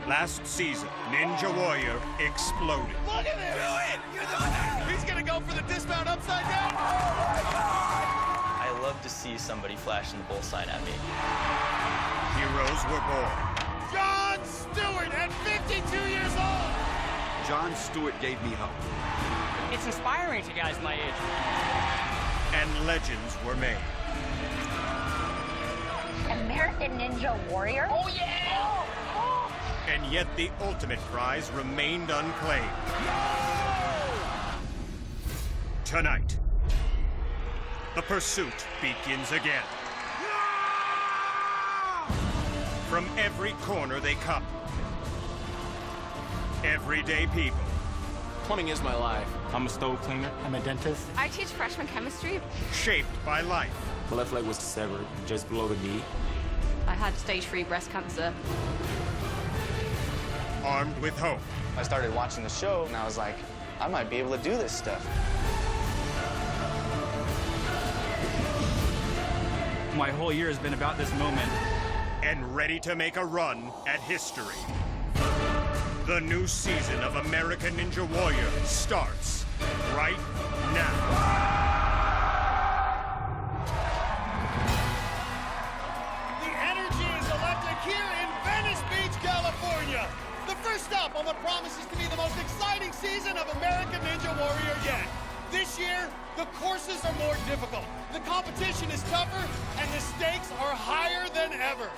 Last season, Ninja Warrior exploded. Look at this! Do it! You're doing that! He's gonna go for the dismount upside down! Oh my God! I love to see somebody flashing the bull sign at me. Heroes were born. Jon Stewart at 52 years old! Jon Stewart gave me hope. It's inspiring to guys my age. And legends were made. American Ninja Warrior? Oh, yeah! And yet the ultimate prize remained unclaimed. Tonight, the pursuit begins again. From every corner they come. Everyday people. Plumbing is my life. I'm a stove cleaner. I'm a dentist. I teach freshman chemistry. Shaped by life. My left leg was severed just below the knee. I had stage 3 breast cancer. Armed with hope. I started watching the show, and I was like, I might be able to do this stuff. My whole year has been about this moment. And ready to make a run at history. The new season of American Ninja Warrior starts right now. The energy is electric here in Venice Beach, California. The first stop on what promises to be the most exciting season of American Ninja Warrior yet. This year, the courses are more difficult. The competition is tougher, and the stakes are higher than ever.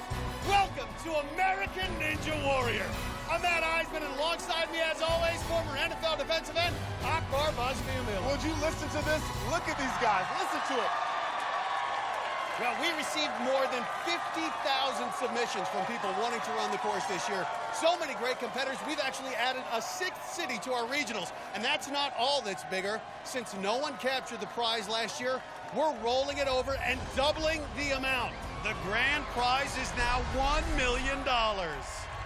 Welcome to American Ninja Warrior. I'm Matt Iseman, and alongside me, as always, former NFL defensive end, Akbar Gbaja-Biamila. Would you listen to this? Look at these guys. Listen to it. Well, we received more than 50,000 submissions from people wanting to run the course this year. So many great competitors, we've actually added a 6th city to our regionals. And that's not all that's bigger. Since no one captured the prize last year, we're rolling it over and doubling the amount. The grand prize is now $1 million.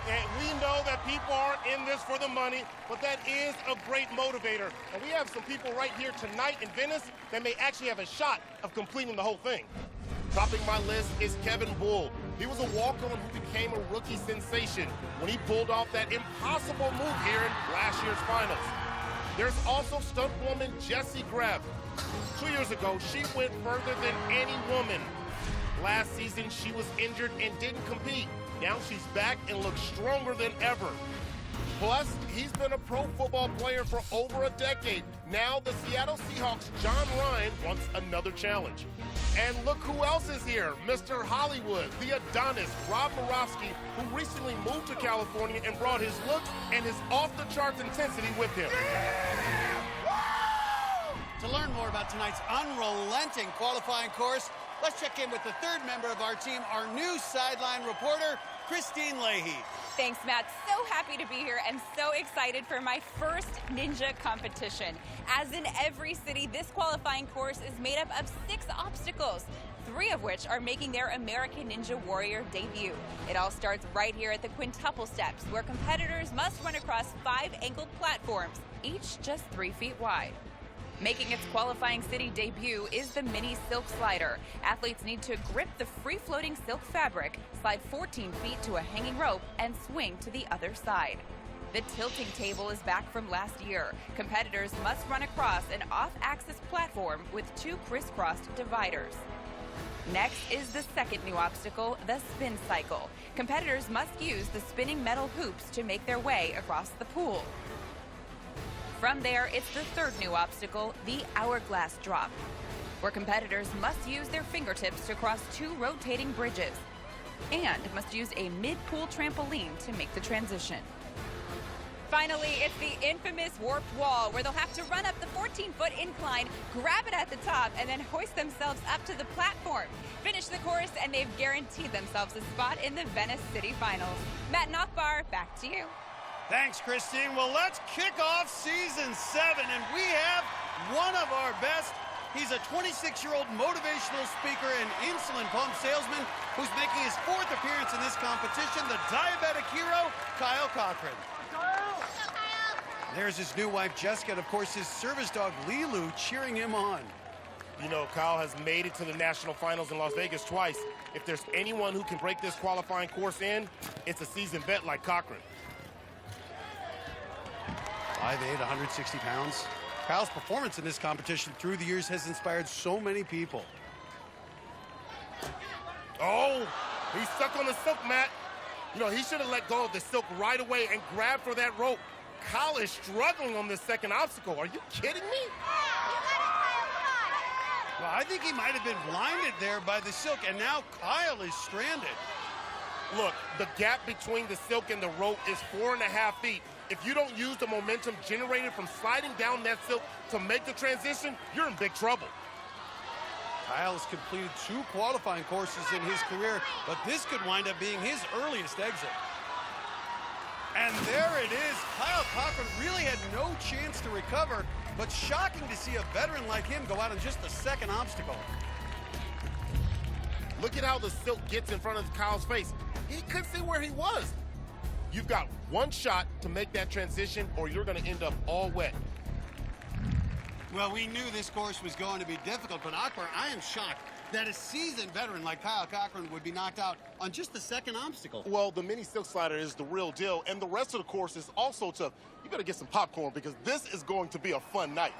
And we know that people aren't in this for the money, but that is a great motivator. And we have some people right here tonight in Venice that may actually have a shot of completing the whole thing. Topping my list is Kevin Bull. He was a walk-on who became a rookie sensation when he pulled off that impossible move here in last year's finals. There's also stunt woman Jessie Greb. 2 years ago, she went further than any woman. Last season, she was injured and didn't compete. Now she's back and looks stronger than ever. Plus, he's been a pro football player for over a decade. Now the Seattle Seahawks' John Ryan wants another challenge. And look who else is here, Mr. Hollywood, the Adonis, Rob Moravsky, who recently moved to California and brought his looks and his off-the-charts intensity with him. To learn more about tonight's unrelenting qualifying course, let's check in with the third member of our team, our new sideline reporter, Kristine Leahy. Thanks, Matt. So happy to be here and so excited for my first ninja competition. As in every city, this qualifying course is made up of 6 obstacles, 3 of which are making their American Ninja Warrior debut. It all starts right here at the quintuple steps, where competitors must run across 5 angled platforms, each just 3 feet wide. Making its qualifying city debut is the mini silk slider. Athletes need to grip the free-floating silk fabric, slide 14 feet to a hanging rope, and swing to the other side. The tilting table is back from last year. Competitors must run across an off-axis platform with 2 crisscrossed dividers. Next is the second new obstacle, the spin cycle. Competitors must use the spinning metal hoops to make their way across the pool. From there, it's the third new obstacle, the hourglass drop, where competitors must use their fingertips to cross 2 rotating bridges and must use a mid-pool trampoline to make the transition. Finally, it's the infamous warped wall, where they'll have to run up the 14-foot incline, grab it at the top, and then hoist themselves up to the platform. Finish the course, and they've guaranteed themselves a spot in the Venice City Finals. Matt and Akbar, back to you. Thanks, Kristine. Well, let's kick off season 7, and we have one of our best. He's a 26-year-old motivational speaker and insulin pump salesman who's making his 4th appearance in this competition, the diabetic hero, Kyle Cochran. There's his new wife, Jessica, and of course his service dog, Lilu, cheering him on. You know, Kyle has made it to the national finals in Las Vegas twice. If there's anyone who can break this qualifying course in, it's a seasoned vet like Cochran. 5'8", 160 pounds. Kyle's performance in this competition through the years has inspired so many people. Oh, he's stuck on the silk, Matt. You know, he should have let go of the silk right away and grabbed for that rope. Kyle is struggling on this second obstacle. Are you kidding me? Well, I think he might have been blinded there by the silk, and now Kyle is stranded. Look, the gap between the silk and the rope is 4.5 feet. If you don't use the momentum generated from sliding down that silk to make the transition, you're in big trouble. Kyle has completed 2 qualifying courses in his career, but this could wind up being his earliest exit. And there it is. Kyle Cochran really had no chance to recover, but shocking to see a veteran like him go out on just the second obstacle. Look at how the silk gets in front of Kyle's face. He couldn't see where he was. You've got one shot to make that transition, or you're going to end up all wet. Well, we knew this course was going to be difficult, but Akbar, I am shocked that a seasoned veteran like Kyle Cochran would be knocked out on just the second obstacle. Well, the mini silk slider is the real deal, and the rest of the course is also tough. You better get some popcorn because this is going to be a fun night.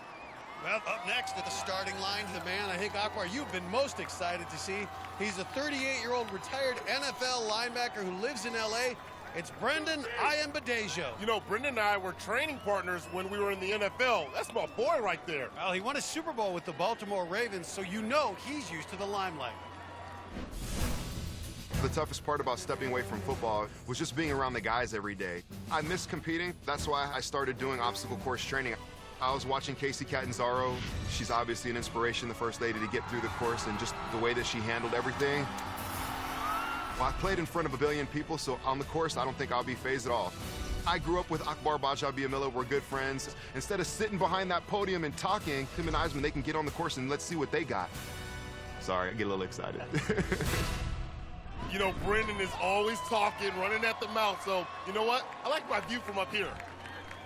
Well, up next at the starting line, the man I think, Akbar, you've been most excited to see. He's a 38-year-old retired NFL linebacker who lives in L.A. It's Brendan Iambadejo. You know, Brendan and I were training partners when we were in the NFL. That's my boy right there. Well, he won a Super Bowl with the Baltimore Ravens, so you know he's used to the limelight. The toughest part about stepping away from football was just being around the guys every day. I missed competing. That's why I started doing obstacle course training. I was watching Casey Catanzaro. She's obviously an inspiration, the first lady to get through the course, and just the way that she handled everything. Well, I played in front of 1 billion people, so on the course, I don't think I'll be phased at all. I grew up with Akbar, Gbaja-Biamila. We're good friends. Instead of sitting behind that podium and talking, him and Iseman, they can get on the course and let's see what they got. Sorry, I get a little excited. You know, Brendan is always talking, running at the mouth, so you know what? I like my view from up here.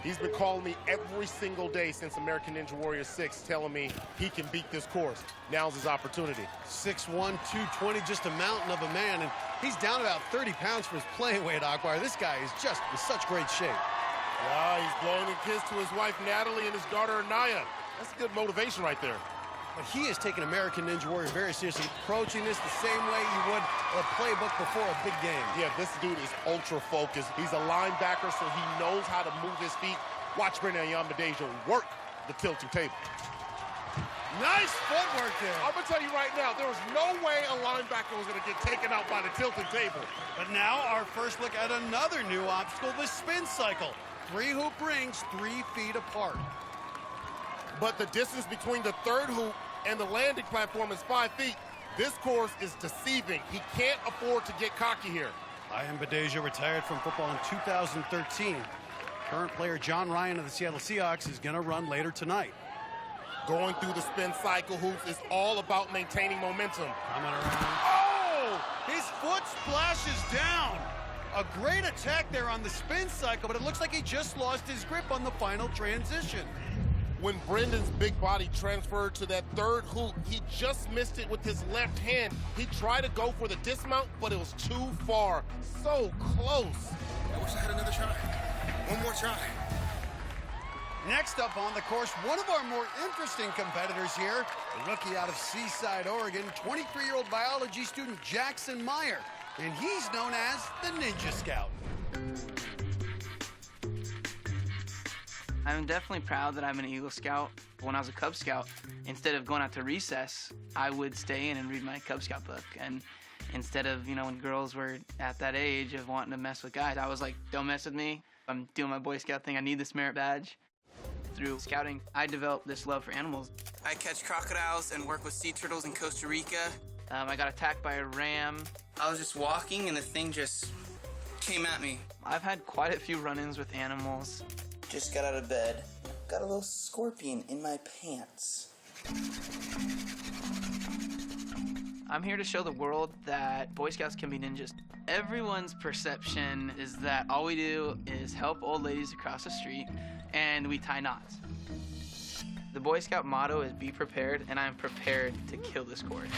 He's been calling me every single day since American Ninja Warrior 6, telling me he can beat this course. Now's his opportunity. 6'1", 220, just a mountain of a man, and he's down about 30 pounds from his playing weight, Akbar. This guy is just in such great shape. Yeah, he's blowing a kiss to his wife, Natalie, and his daughter, Anaya. That's good motivation right there. But he has taken American Ninja Warrior very seriously, approaching this the same way you would a playbook before a big game. Yeah, this dude is ultra focused. He's a linebacker, so he knows how to move his feet. Watch Brendan Iambadejo work the tilting table. Nice footwork there. I'm going to tell you right now, there was no way a linebacker was going to get taken out by the tilting table. But now our first look at another new obstacle, the spin cycle. 3-hoop rings 3 feet apart. But the distance between the third hoop and the landing platform is 5 feet. This course is deceiving. He can't afford to get cocky here. Iambadejo retired from football in 2013. Current player John Ryan of the Seattle Seahawks is going to run later tonight. Going through the spin cycle hoops is all about maintaining momentum. Coming around. Oh! His foot splashes down. A great attack there on the spin cycle, but it looks like he just lost his grip on the final transition. When Brendan's big body transferred to that third hoop, he just missed it with his left hand. He tried to go for the dismount, but it was too far. So close. I wish I had another try. One more try. Next up on the course, one of our more interesting competitors here, a rookie out of Seaside, Oregon, 23-year-old biology student Jackson Meyer, and he's known as the Ninja Scout. I'm definitely proud that I'm an Eagle Scout. When I was a Cub Scout, instead of going out to recess, I would stay in and read my Cub Scout book. And instead of, when girls were at that age of wanting to mess with guys, I was like, don't mess with me. I'm doing my Boy Scout thing. I need this merit badge. Through scouting, I developed this love for animals. I catch crocodiles and work with sea turtles in Costa Rica. I got attacked by a ram. I was just walking and the thing just came at me. I've had quite a few run-ins with animals. Just got out of bed. Got a little scorpion in my pants. I'm here to show the world that Boy Scouts can be ninjas. Everyone's perception is that all we do is help old ladies across the street and we tie knots. The Boy Scout motto is be prepared, and I'm prepared to kill this course.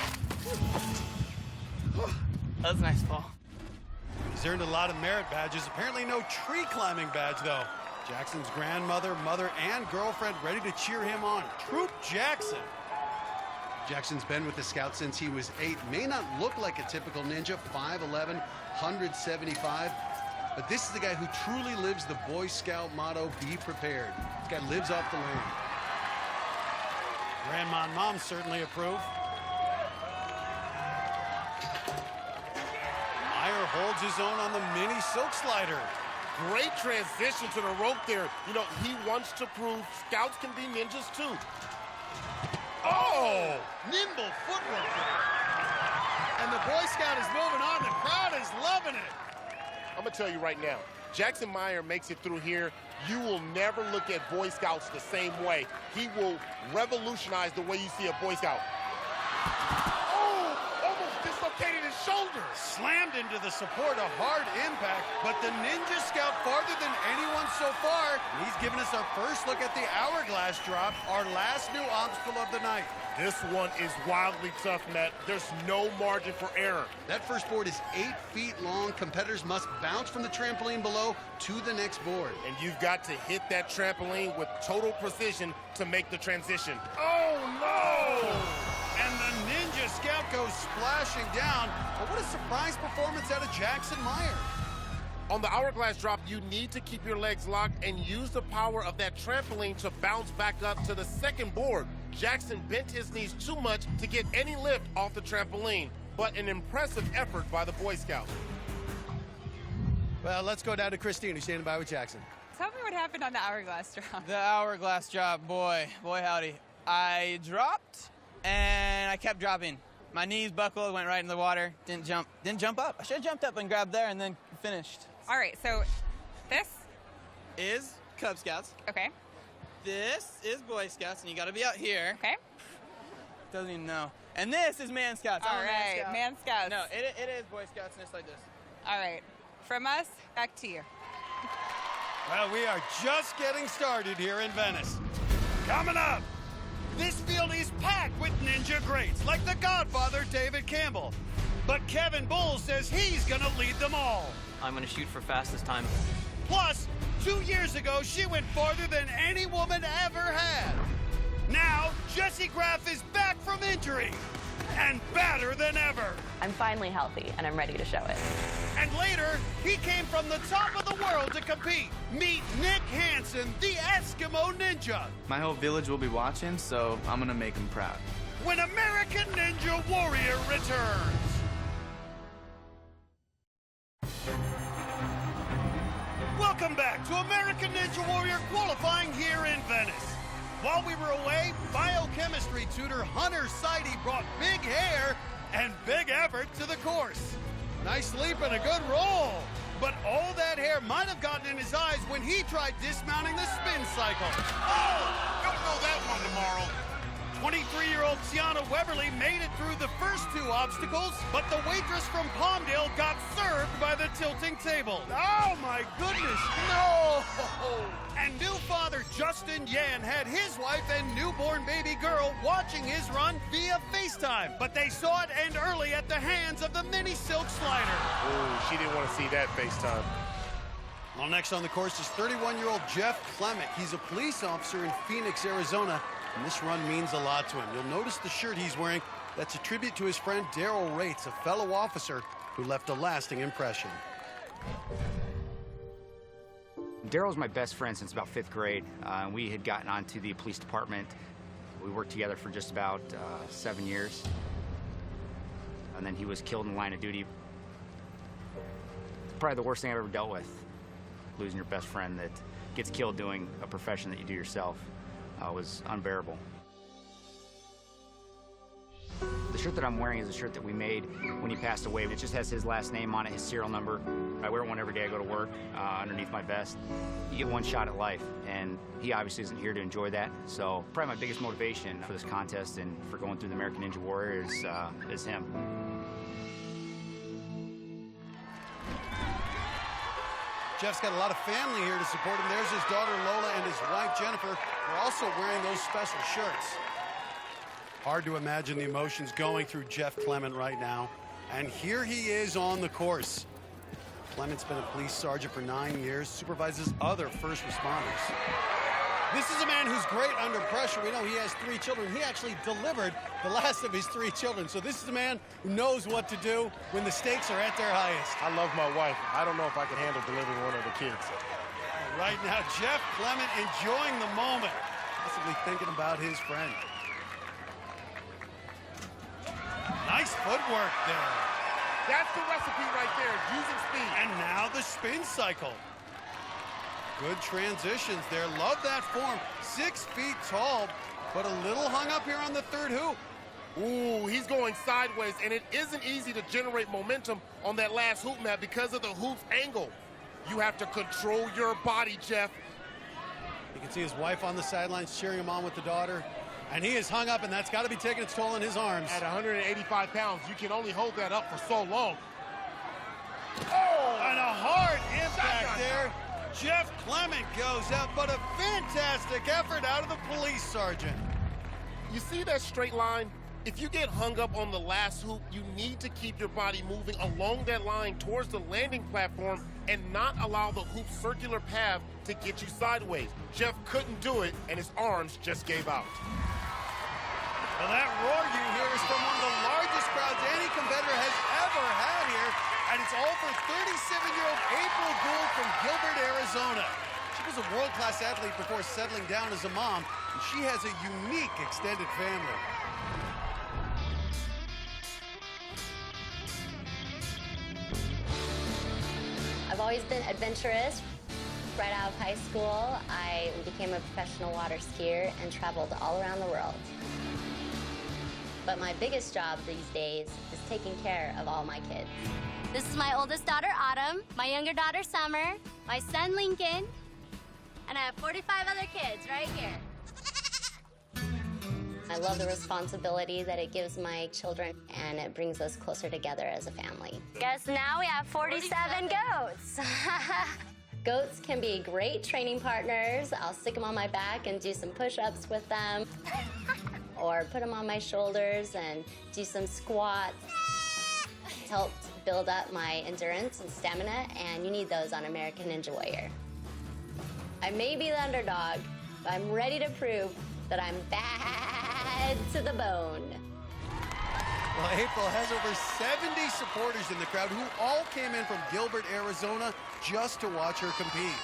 That was a nice fall. He's earned a lot of merit badges. Apparently no tree climbing badge, though. Jackson's grandmother, mother, and girlfriend ready to cheer him on. Troop Jackson. Jackson's been with the Scouts since he was 8. May not look like a typical ninja, 5'11", 175. But this is the guy who truly lives the Boy Scout motto, be prepared. This guy lives off the land. Grandma and Mom certainly approve. Meyer holds his own on the mini silk slider. Great transition to the rope there. You know, he wants to prove Scouts can be ninjas too. Oh! Nimble footwork there. And the Boy Scout is moving on. The crowd is loving it. I'm going to tell you right now, Jackson Meyer makes it through here. You will never look at Boy Scouts the same way. He will revolutionize the way you see a Boy Scout. Oh! Almost dislocated his shoulder. Slammed into the support, a hard impact, but the Ninja Scout farther than anyone so far. He's given us our first look at the hourglass drop, our last new obstacle of the night. This one is wildly tough, Matt. There's no margin for error. That first board is 8 feet long. Competitors must bounce from the trampoline below to the next board. And you've got to hit that trampoline with total precision to make the transition. Oh, no! And the Ninja Scout goes splashing down. But what a surprise performance out of Jackson Meyer. On the hourglass drop, you need to keep your legs locked and use the power of that trampoline to bounce back up to the second board. Jackson bent his knees too much to get any lift off the trampoline, but an impressive effort by the Boy Scout. Well, let's go down to Kristine, who's standing by with Jackson. Tell me what happened on the hourglass drop. The hourglass drop, boy howdy. I dropped and I kept dropping. My knees buckled, went right in the water, didn't jump up. I should have jumped up and grabbed there and then finished. All right, so this is Cub Scouts. Okay. This is Boy Scouts, and you got to be out here. Okay. Doesn't even know. And this is Man Scouts. All right, Man Scouts. No, it is Boy Scouts, and it's like this. All right, from us, back to you. Well, we are just getting started here in Venice. Coming up, this field is packed with ninja greats, like the Godfather David Campbell. But Kevin Bull says he's going to lead them all. I'm going to shoot for fastest time. Plus, 2 years ago, she went farther than any woman ever had. Now, Jessie Graff is back from injury and badder than ever. I'm finally healthy, and I'm ready to show it. And later, he came from the top of the world to compete. Meet Nick Hansen, the Eskimo Ninja. My whole village will be watching, so I'm going to make them proud. When American Ninja Warrior returns. Welcome back to American Ninja Warrior qualifying here in Venice. While we were away, biochemistry tutor Hunter Sidey brought big hair and big effort to the course. Nice leap and a good roll. But all that hair might have gotten in his eyes when he tried dismounting the spin cycle. Oh! Don't know that one tomorrow. 23-year-old Tiana Weberly made it through the first 2 obstacles, but the waitress from Palmdale got served by the tilting table. Oh, my goodness, no! And new father Justin Yan had his wife and newborn baby girl watching his run via FaceTime, but they saw it end early at the hands of the mini silk slider. Oh, she didn't want to see that FaceTime. Well, next on the course is 31-year-old Geoff Clement. He's a police officer in Phoenix, Arizona. And this run means a lot to him. You'll notice the shirt he's wearing. That's a tribute to his friend Daryl Rates, a fellow officer who left a lasting impression. Daryl's my best friend since about 5th grade. We had gotten onto the police department. We worked together for just about 7 years. And then he was killed in the line of duty. Probably the worst thing I've ever dealt with, losing your best friend that gets killed doing a profession that you do yourself. Was unbearable. The shirt that I'm wearing is a shirt that we made when he passed away. It just has his last name on it, his serial number. I wear one every day I go to work underneath my vest. You get one shot at life, and he obviously isn't here to enjoy that. So probably my biggest motivation for this contest and for going through the American Ninja Warrior is him. Jeff's got a lot of family here to support him. There's his daughter Lola and his wife Jennifer. They're also wearing those special shirts. Hard to imagine the emotions going through Geoff Clement right now. And here he is on the course. Clement's been a police sergeant for 9 years, supervises other first responders. This is a man who's great under pressure. We know he has 3 children. He actually delivered the last of his 3 children. So this is a man who knows what to do when the stakes are at their highest. I love my wife. I don't know if I can handle delivering one of the kids. Right now, Geoff Clement enjoying the moment, possibly thinking about his friend. Nice footwork there. That's the recipe right there, using speed. And now the spin cycle. Good transitions there. Love that form. 6 feet tall, but a little hung up here on the third hoop. Ooh, he's going sideways, and it isn't easy to generate momentum on that last hoop, Matt, because of the hoop's angle. You have to control your body, Geoff. You can see his wife on the sidelines cheering him on with the daughter. And he is hung up, and that's got to be taking its toll on his arms. At 185 pounds, you can only hold that up for so long. Oh, and a hard impact there. Geoff Clement goes out, but a fantastic effort out of the police sergeant. You see that straight line? If you get hung up on the last hoop, you need to keep your body moving along that line towards the landing platform and not allow the hoop's circular path to get you sideways. Geoff couldn't do it, and his arms just gave out. Well, that roar you hear is from one of the largest crowds any competitor has ever had here, and it's all for 37-year-old April Gould from Gilbert, Arizona. She was a world-class athlete before settling down as a mom, and she has a unique extended family. I've always been adventurous. Right out of high school, I became a professional water skier and traveled all around the world. But my biggest job these days is taking care of all my kids. This is my oldest daughter, Autumn, my younger daughter, Summer, my son, Lincoln, and I have 45 other kids right here. I love the responsibility that it gives my children, and it brings us closer together as a family. Guess now we have 47 goats. Goats can be great training partners. I'll stick them on my back and do some push-ups with them. Or put them on my shoulders and do some squats. It's helped build up my endurance and stamina, and you need those on American Ninja Warrior. I may be the underdog, but I'm ready to prove that I'm bad to the bone. Well, April has over 70 supporters in the crowd who all came in from Gilbert, Arizona, just to watch her compete.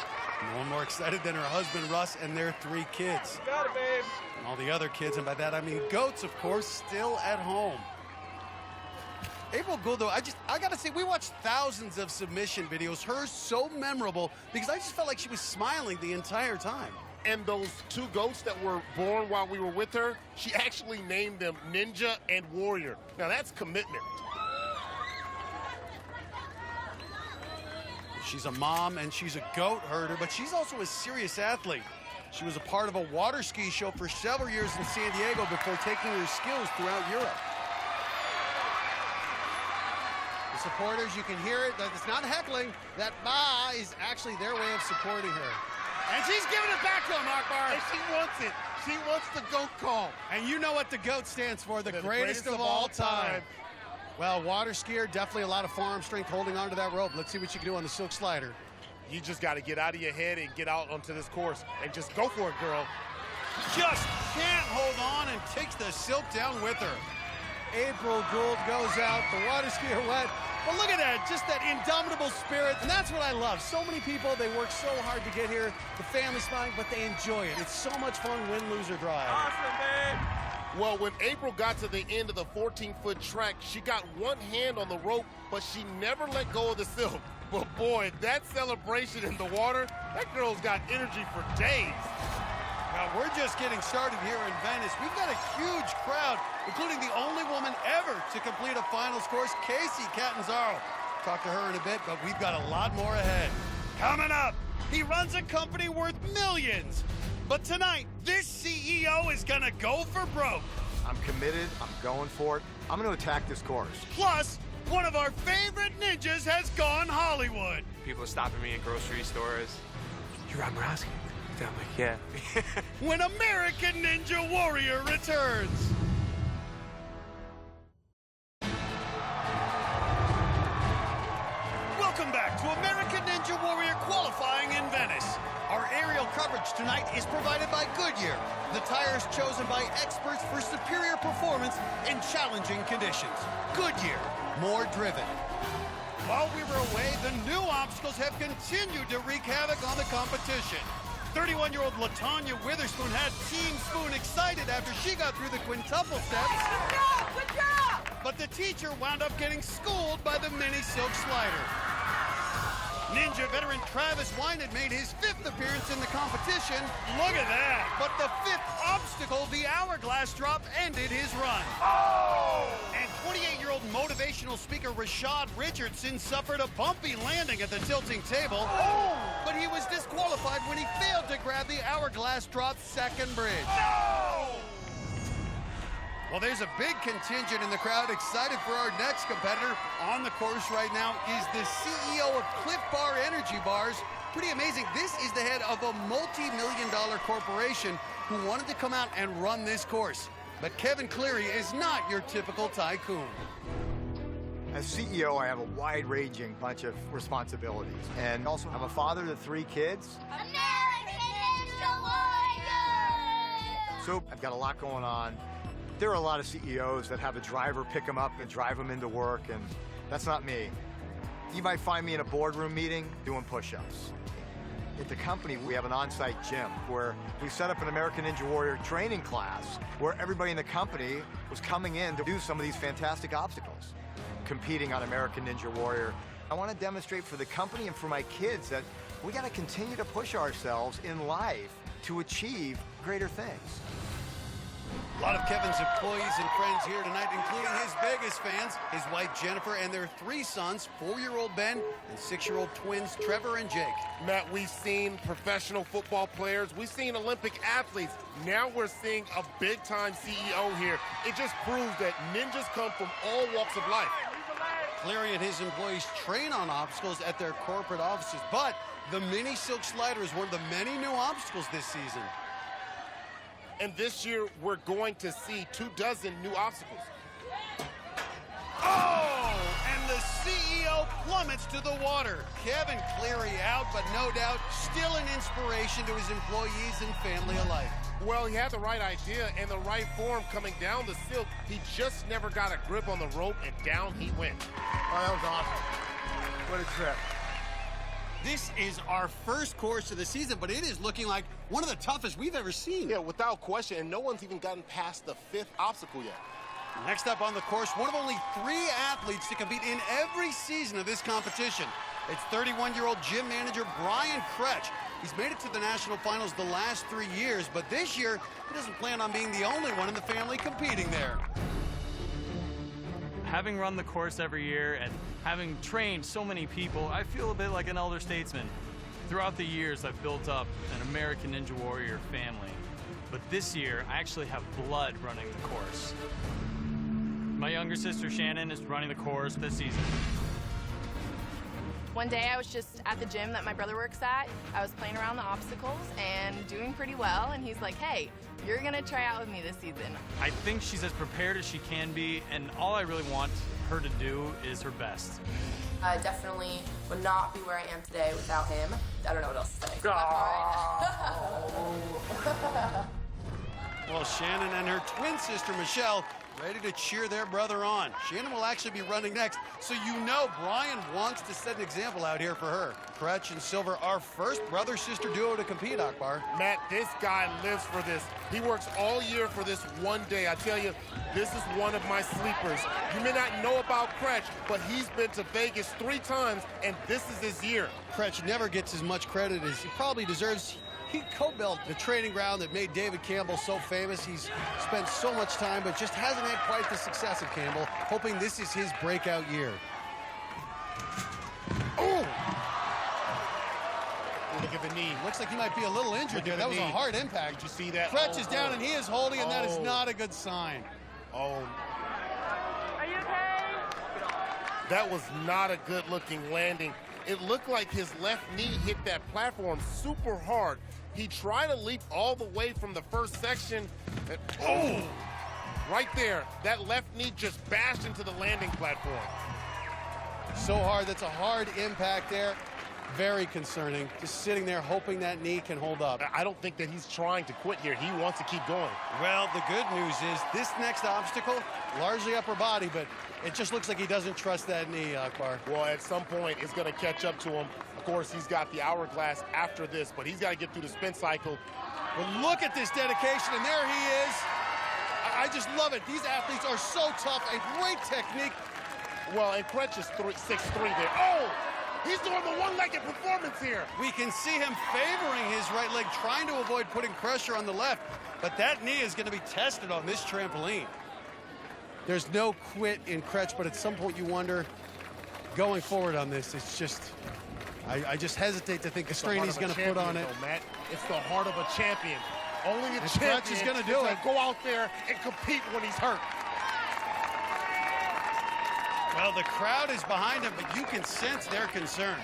No one more excited than her husband, Russ, and their 3 kids. You got it, babe. And all the other kids, and by that I mean goats, of course, still at home. April Gould, though, I gotta say, we watched thousands of submission videos, hers so memorable, because I just felt like she was smiling the entire time. And those 2 goats that were born while we were with her, she actually named them Ninja and Warrior. Now that's commitment. She's a mom and she's a goat herder, but she's also a serious athlete. She was a part of a water ski show for several years in San Diego before taking her skills throughout Europe. The supporters, you can hear it, that it's not heckling, that "ba" is actually their way of supporting her. And she's giving it back to him, Akbar. And she wants it. She wants the GOAT call. And you know what the GOAT stands for, the greatest of all time. Well, water skier, definitely a lot of forearm strength holding onto that rope. Let's see what you can do on the silk slider. You just got to get out of your head and get out onto this course and just go for it, girl. Just can't hold on and takes the silk down with her. April Gould goes out, the water skier wet. But look at that, just that indomitable spirit, and that's what I love. So many people, they work so hard to get here. The family's smiling, but they enjoy it. It's so much fun, win, lose, or draw. Awesome, babe. Well, when April got to the end of the 14-foot track, she got one hand on the rope, but she never let go of the silk. But boy, that celebration in the water, that girl's got energy for days. Now, we're just getting started here in Venice. We've got a huge crowd, including the only woman ever to complete a finals course, Casey Catanzaro. Talk to her in a bit, but we've got a lot more ahead. Coming up, he runs a company worth millions. But tonight, this CEO is gonna go for broke. I'm committed, I'm going for it. I'm gonna attack this course. Plus, one of our favorite ninjas has gone Hollywood. People are stopping me in grocery stores. You Rob Morowski? I'm like, yeah. When American Ninja Warrior returns. Welcome back to American tonight is provided by Goodyear, the tires chosen by experts for superior performance in challenging conditions. Goodyear, more driven. While we were away, the new obstacles have continued to wreak havoc on the competition. 31-year-old LaTanya Witherspoon had Team Spoon excited after she got through the quintuple steps. Good job! Good job! But the teacher wound up getting schooled by the mini silk slider. Ninja veteran Travis Wynett made his 5th appearance in the competition. Look at that! But the 5th obstacle, the hourglass drop, ended his run. Oh! And 28-year-old motivational speaker Rashad Richardson suffered a bumpy landing at the tilting table. Oh! But he was disqualified when he failed to grab the hourglass drop's second bridge. No! Well, there's a big contingent in the crowd excited for our next competitor. On the course right now is the CEO of Cliff Bar Energy Bars. Pretty amazing. This is the head of a multi-million-dollar corporation who wanted to come out and run this course. But Kevin Cleary is not your typical tycoon. As CEO, I have a wide-ranging bunch of responsibilities. And also, I'm a father to 3 kids. American Ninja Warrior! So I've got a lot going on. There are a lot of CEOs that have a driver pick them up and drive them into work, and that's not me. You might find me in a boardroom meeting doing push-ups. At the company, we have an on-site gym where we set up an American Ninja Warrior training class where everybody in the company was coming in to do some of these fantastic obstacles, competing on American Ninja Warrior. I want to demonstrate for the company and for my kids that we got to continue to push ourselves in life to achieve greater things. A lot of Kevin's employees and friends here tonight, including his Vegas fans, his wife Jennifer, and their 3 sons, 4-year-old Ben and 6-year-old twins Trevor and Jake. Matt, we've seen professional football players. We've seen Olympic athletes. Now we're seeing a big-time CEO here. It just proves that ninjas come from all walks of life. Cleary and his employees train on obstacles at their corporate offices, but the mini silk slider is one of the many new obstacles this season. And this year, we're going to see 24 new obstacles. Oh! And the CEO plummets to the water. Kevin Cleary out, but no doubt still an inspiration to his employees and family alike. Well, he had the right idea and the right form coming down the silk. He just never got a grip on the rope, and down he went. Oh, that was awesome. What a trip. This is our first course of the season, but it is looking like one of the toughest we've ever seen. Yeah, without question, and no one's even gotten past the 5th obstacle yet. Next up on the course, one of only 3 athletes to compete in every season of this competition. It's 31-year-old gym manager Brian Kretsch. He's made it to the national finals the last 3 years, but this year, he doesn't plan on being the only one in the family competing there. Having run the course every year and having trained so many people, I feel a bit like an elder statesman. Throughout the years, I've built up an American Ninja Warrior family. But this year, I actually have blood running the course. My younger sister, Shannon, is running the course this season. One day I was just at the gym that my brother works at. I was playing around the obstacles and doing pretty well, and he's like, hey, you're gonna try out with me this season. I think she's as prepared as she can be, and all I really want her to do is her best. I definitely would not be where I am today without him. I don't know what else to say. Well, Shannon and her twin sister, Michelle, ready to cheer their brother on. Shannon will actually be running next, so you know Brian wants to set an example out here for her. Kretsch and Silver, our first brother-sister duo to compete, Akbar. Matt, this guy lives for this. He works all year for this one day. I tell you, this is one of my sleepers. You may not know about Kretsch, but he's been to Vegas 3 times, and this is his year. Kretsch never gets as much credit as he probably deserves. He co-built the training ground that made David Campbell so famous. He's spent so much time, but just hasn't had quite the success of Campbell, hoping this is his breakout year. Oh! Look at the knee. Looks like he might be a little injured there. That was a hard impact. Did you see that? Kretsch is down, and he is holding, and that is not a good sign. Oh. Are you okay? That was not a good-looking landing. It looked like his left knee hit that platform super hard. He tried to leap all the way from the first section. And, oh! Right there, that left knee just bashed into the landing platform. So hard. That's a hard impact there. very concerning. Just sitting there hoping that knee can hold up. I don't think that he's trying to quit here. He wants to keep going. Well, the good news is this next obstacle, largely upper body, but it just looks like he doesn't trust that knee, Akbar. Well, at some point, it's going to catch up to him. Of course, he's got the hourglass after this, but he's got to get through the spin cycle. But look at this dedication, and there he is. I just love it. These athletes are so tough, a great technique. Well, and Kretsch is 6'3" there. Oh! He's doing the one-legged performance here. We can see him favoring his right leg, trying to avoid putting pressure on the left, but that knee is going to be tested on this trampoline. There's no quit in Kretsch, but at some point you wonder, going forward on this, it's just, I just hesitate to think the strain he's going to put on it. Though, Matt. It's the heart of a champion. Only a and champion Kretsch is going to do it. Go out there and compete when he's hurt. Well, the crowd is behind him, but you can sense their concern.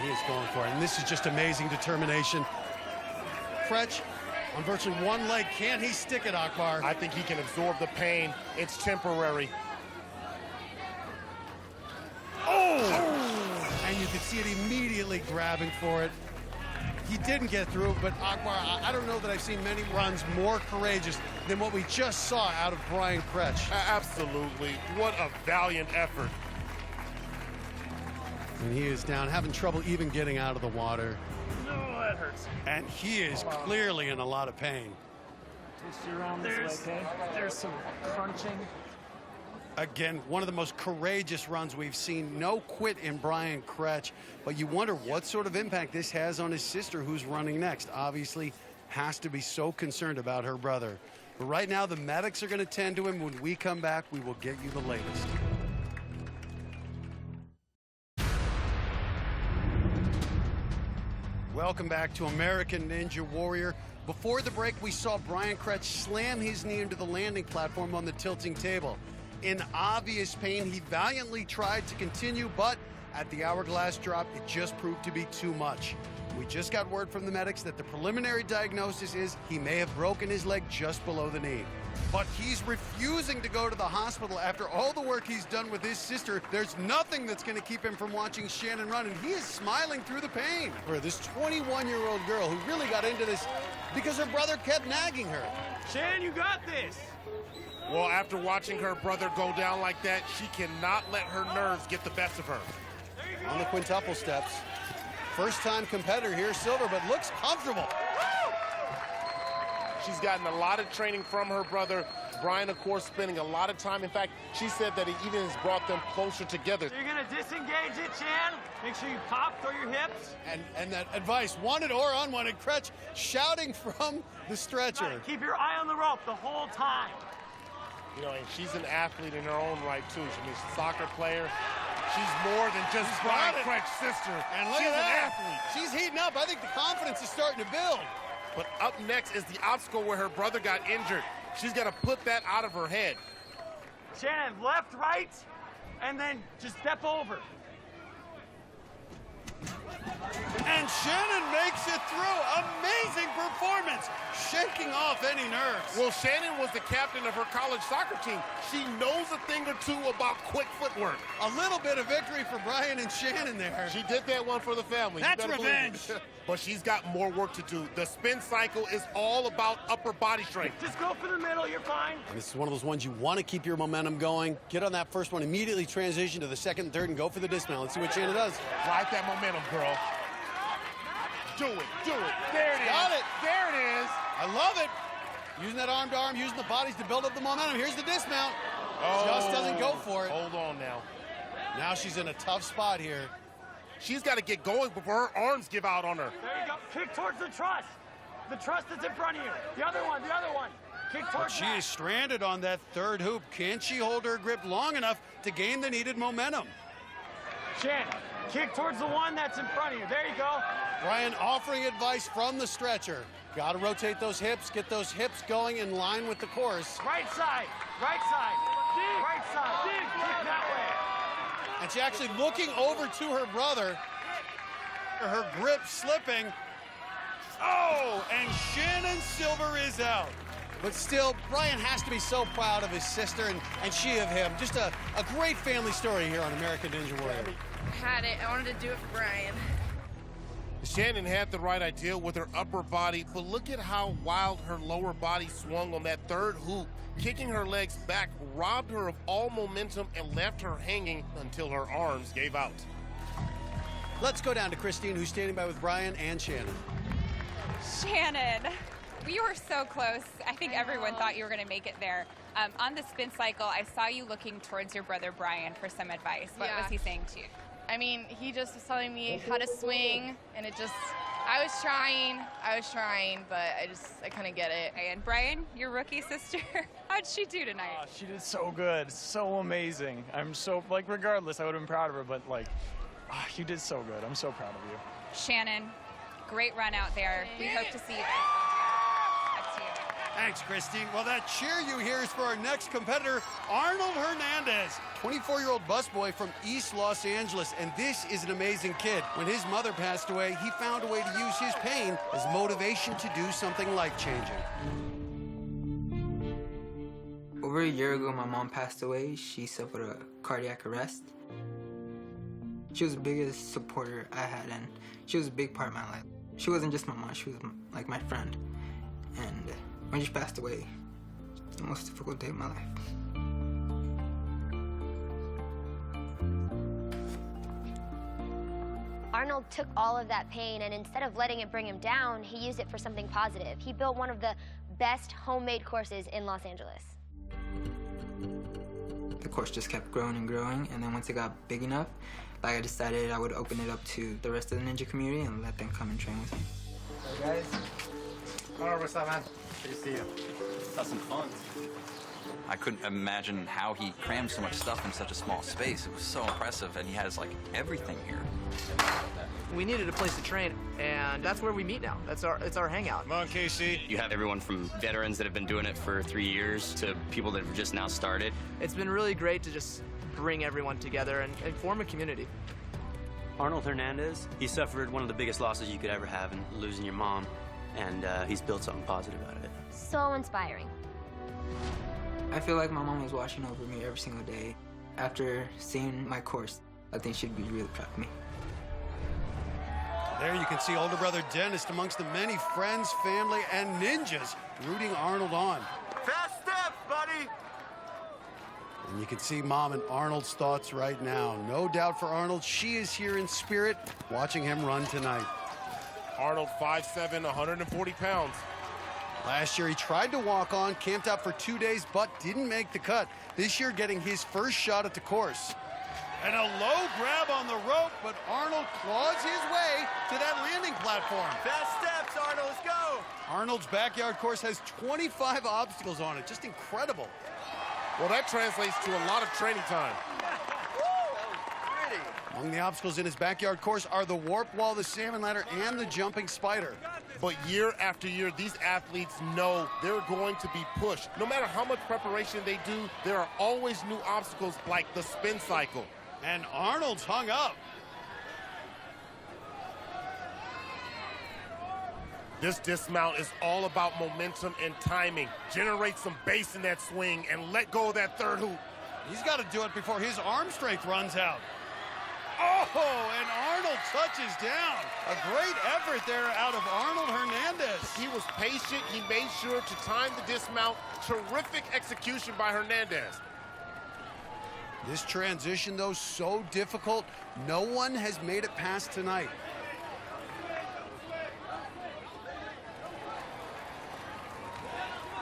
He is going for it, and this is just amazing determination. Kretsch on virtually one leg. Can he stick it, Akbar? I think he can absorb the pain. It's temporary. Oh! And you can see it immediately grabbing for it. He didn't get through, but Akbar, I don't know that I've seen many runs more courageous than what we just saw out of Brian Kretsch. Absolutely. What a valiant effort. And he is down, having trouble even getting out of the water. No, that hurts. And he is clearly in a lot of pain. Twist you around this way, okay? There's some crunching. Again, one of the most courageous runs we've seen. No quit in Brian Kretsch, but you wonder what sort of impact this has on his sister who's running next. Obviously, has to be so concerned about her brother. But right now, the medics are going to tend to him. When we come back, we will get you the latest. Welcome back to American Ninja Warrior. Before the break, we saw Brian Kretsch slam his knee into the landing platform on the tilting table. In obvious pain, he valiantly tried to continue, but at the hourglass drop, it just proved to be too much. We just got word from the medics that the preliminary diagnosis is he may have broken his leg just below the knee. But he's refusing to go to the hospital after all the work he's done with his sister. There's nothing that's going to keep him from watching Shannon run, and he is smiling through the pain. For this 21-year-old girl who really got into this because her brother kept nagging her. Shannon, you got this. Well, after watching her brother go down like that, she cannot let her nerves get the best of her. On the quintuple steps. First-time competitor here, silver, but looks comfortable. She's gotten a lot of training from her brother. Brian, of course, spending a lot of time. In fact, she said that he even has brought them closer together. So you're going to disengage it, Chan? Make sure you pop through your hips. And that advice, wanted or unwanted, Kretsch shouting from the stretcher. Right, keep your eye on the rope the whole time. You know, and she's an athlete in her own right, too. I mean, she's a soccer player. She's more than just Brian Kretsch's sister. And look she's at that. An athlete. She's heating up. I think the confidence is starting to build. But up next is the obstacle where her brother got injured. She's got to put that out of her head. Shannon, left, right, and then just step over. And Shannon makes it through. Amazing performance, shaking off any nerves. Well, Shannon was the captain of her college soccer team. She knows a thing or two about quick footwork. A little bit of victory for Brian and Shannon there. She did that one for the family. That's revenge. But she's got more work to do. The spin cycle is all about upper body strength. Just go for the middle, you're fine. And this is one of those ones you want to keep your momentum going. Get on that first one, immediately transition to the second and third, and go for the dismount. Let's see what Shannon does. Ride that momentum, girl. Do it, do it. There it is. Got it. There it is. I love it. Using that arm to arm, using the bodies to build up the momentum. Here's the dismount. Just doesn't go for it. Hold on now. Now she's in a tough spot here. She's got to get going before her arms give out on her. There you go. Kick towards the truss. The truss that's in front of you. The other one, the other one. Kick towards But she is stranded on that third hoop. Can she hold her grip long enough to gain the needed momentum? Shannon, kick towards the one that's in front of you. There you go. Brian offering advice from the stretcher. Got to rotate those hips, get those hips going in line with the course. Right side, right side, right side. Kick that way. And she's actually looking over to her brother. Her grip slipping. Oh, and Shannon Silver is out. But still, Brian has to be so proud of his sister and she of him. Just a great family story here on American Ninja Warrior. Had it. I wanted to do it for Brian. Shannon had the right idea with her upper body, but look at how wild her lower body swung on that third hoop. Kicking her legs back robbed her of all momentum and left her hanging until her arms gave out. Let's go down to Kristine, who's standing by with Brian and Shannon. Shannon, you were so close. I think everyone thought you were going to make it there. On the spin cycle, I saw you looking towards your brother Brian for some advice. What was he saying to you? I mean, he just was telling me how to swing, and it just, I was trying, but I couldn't get it. And Brian, your rookie sister, how'd she do tonight? Oh, she did so good, so amazing. I'm so, like, regardless, I would have been proud of her, but, like, you did so good. I'm so proud of you. Shannon, great run out there. We hope to see you guys. Up to you. Thanks, Kristine. Well, that cheer you hear is for our next competitor, Arnold Hernandez, 24-year-old busboy from East Los Angeles. And this is an amazing kid. When his mother passed away, he found a way to use his pain as motivation to do something life-changing. Over a year ago, my mom passed away. She suffered a cardiac arrest. She was the biggest supporter I had, and she was a big part of my life. She wasn't just my mom, she was like my friend. And when she passed away, it was the most difficult day of my life. Arnold took all of that pain, and instead of letting it bring him down, he used it for something positive. He built one of the best homemade courses in Los Angeles. The course just kept growing and growing, and then once it got big enough, I decided I would open it up to the rest of the ninja community and let them come and train with me. Hey guys. Connor, what's up, man? Good to see you. That's some fun. I couldn't imagine how he crammed so much stuff in such a small space. It was so impressive, and he has, like, everything here. We needed a place to train, and that's where we meet now. It's our hangout. Come on, Casey. You have everyone from veterans that have been doing it for 3 years to people that have just now started. It's been really great to just bring everyone together and form a community. Arnold Hernandez, he suffered one of the biggest losses you could ever have in losing your mom, and he's built something positive out of it. So inspiring. I feel like my mom was watching over me every single day. After seeing my course, I think she'd be really proud of me. There you can see older brother Dennis amongst the many friends, family, and ninjas rooting Arnold on. Fast steps, buddy! And you can see Mom and Arnold's thoughts right now. No doubt for Arnold, she is here in spirit, watching him run tonight. Arnold, 5'7", 140 pounds. Last year, he tried to walk on, camped out for 2 days, but didn't make the cut. This year, getting his first shot at the course. And a low grab on the rope, but Arnold claws his way to that landing platform. Fast steps, Arnold, let's go! Arnold's backyard course has 25 obstacles on it. Just incredible. Well, that translates to a lot of training time. Among the obstacles in his backyard course are the warp wall, the salmon ladder, and the jumping spider. But year after year, these athletes know they're going to be pushed. No matter how much preparation they do, there are always new obstacles like the spin cycle. And Arnold's hung up. This dismount is all about momentum and timing. Generate some bass in that swing and let go of that third hoop. He's got to do it before his arm strength runs out. Oh, and Arnold touches down. A great effort there out of Arnold Hernandez. He was patient. He made sure to time the dismount. Terrific execution by Hernandez. This transition, though, so difficult. No one has made it past tonight.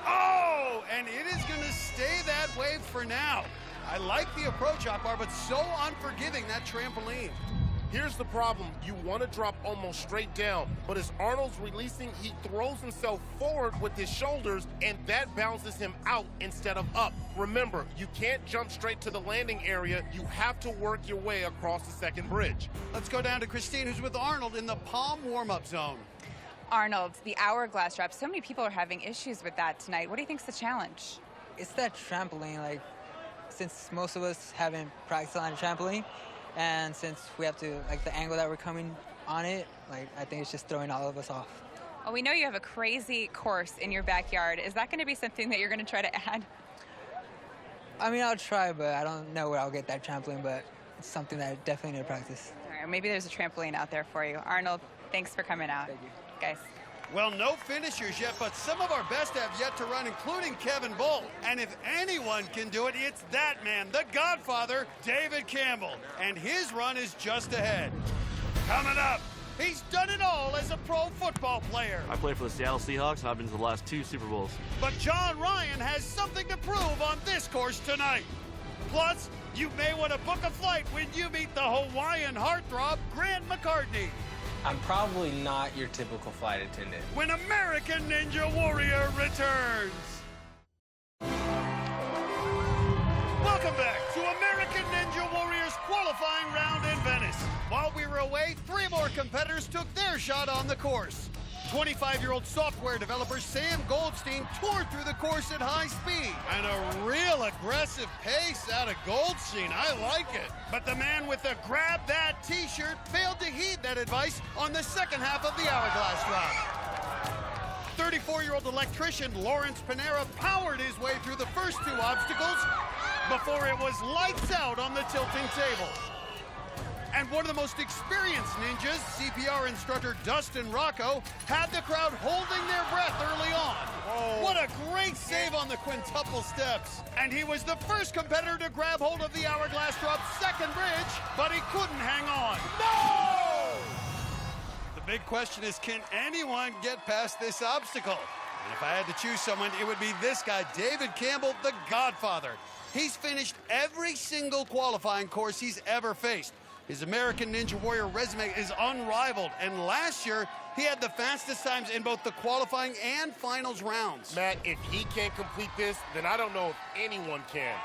Oh, and it is going to stay that way for now. I like the approach, Akbar, but so unforgiving, that trampoline. Here's the problem. You want to drop almost straight down, but as Arnold's releasing, he throws himself forward with his shoulders, and that bounces him out instead of up. Remember, you can't jump straight to the landing area. You have to work your way across the second bridge. Let's go down to Kristine, who's with Arnold in the palm warm-up zone. Arnold, the hourglass drop, so many people are having issues with that tonight. What do you think's the challenge? It's that trampoline, since most of us haven't practiced on a trampoline, and since we have to, the angle that we're coming on it, I think it's just throwing all of us off. Well, we know you have a crazy course in your backyard. Is that going to be something that you're going to try to add? I mean, I'll try, but I don't know where I'll get that trampoline, but it's something that I definitely need to practice. All right, maybe there's a trampoline out there for you. Arnold, thanks for coming out. Thank you. Guys. Well, no finishers yet, but some of our best have yet to run, including Kevin Bull. And if anyone can do it, it's that man, the Godfather, David Campbell. And his run is just ahead. Coming up, he's done it all as a pro football player. I played for the Seattle Seahawks, and I've been to the last 2 Super Bowls. But John Ryan has something to prove on this course tonight. Plus, you may want to book a flight when you meet the Hawaiian heartthrob, Grant McCartney. I'm probably not your typical flight attendant. When American Ninja Warrior returns. Welcome back to American Ninja Warrior's qualifying round in Venice. While we were away, 3 more competitors took their shot on the course. 25-year-old software developer Sam Goldstein toured through the course at high speed. And a real aggressive pace out of Goldstein. I like it. But the man with the grab that t-shirt failed to heed that advice on the second half of the hourglass drop. 34-year-old electrician Lawrence Panera powered his way through the first 2 obstacles before it was lights out on the tilting table. And one of the most experienced ninjas, CPR instructor Dustin Rocco, had the crowd holding their breath early on. Oh. What a great save on the quintuple steps. And he was the first competitor to grab hold of the hourglass drop's second bridge, but he couldn't hang on. No! The big question is, can anyone get past this obstacle? And if I had to choose someone, it would be this guy, David Campbell, the Godfather. He's finished every single qualifying course he's ever faced. His American Ninja Warrior resume is unrivaled, and last year, he had the fastest times in both the qualifying and finals rounds. Matt, if he can't complete this, then I don't know if anyone can.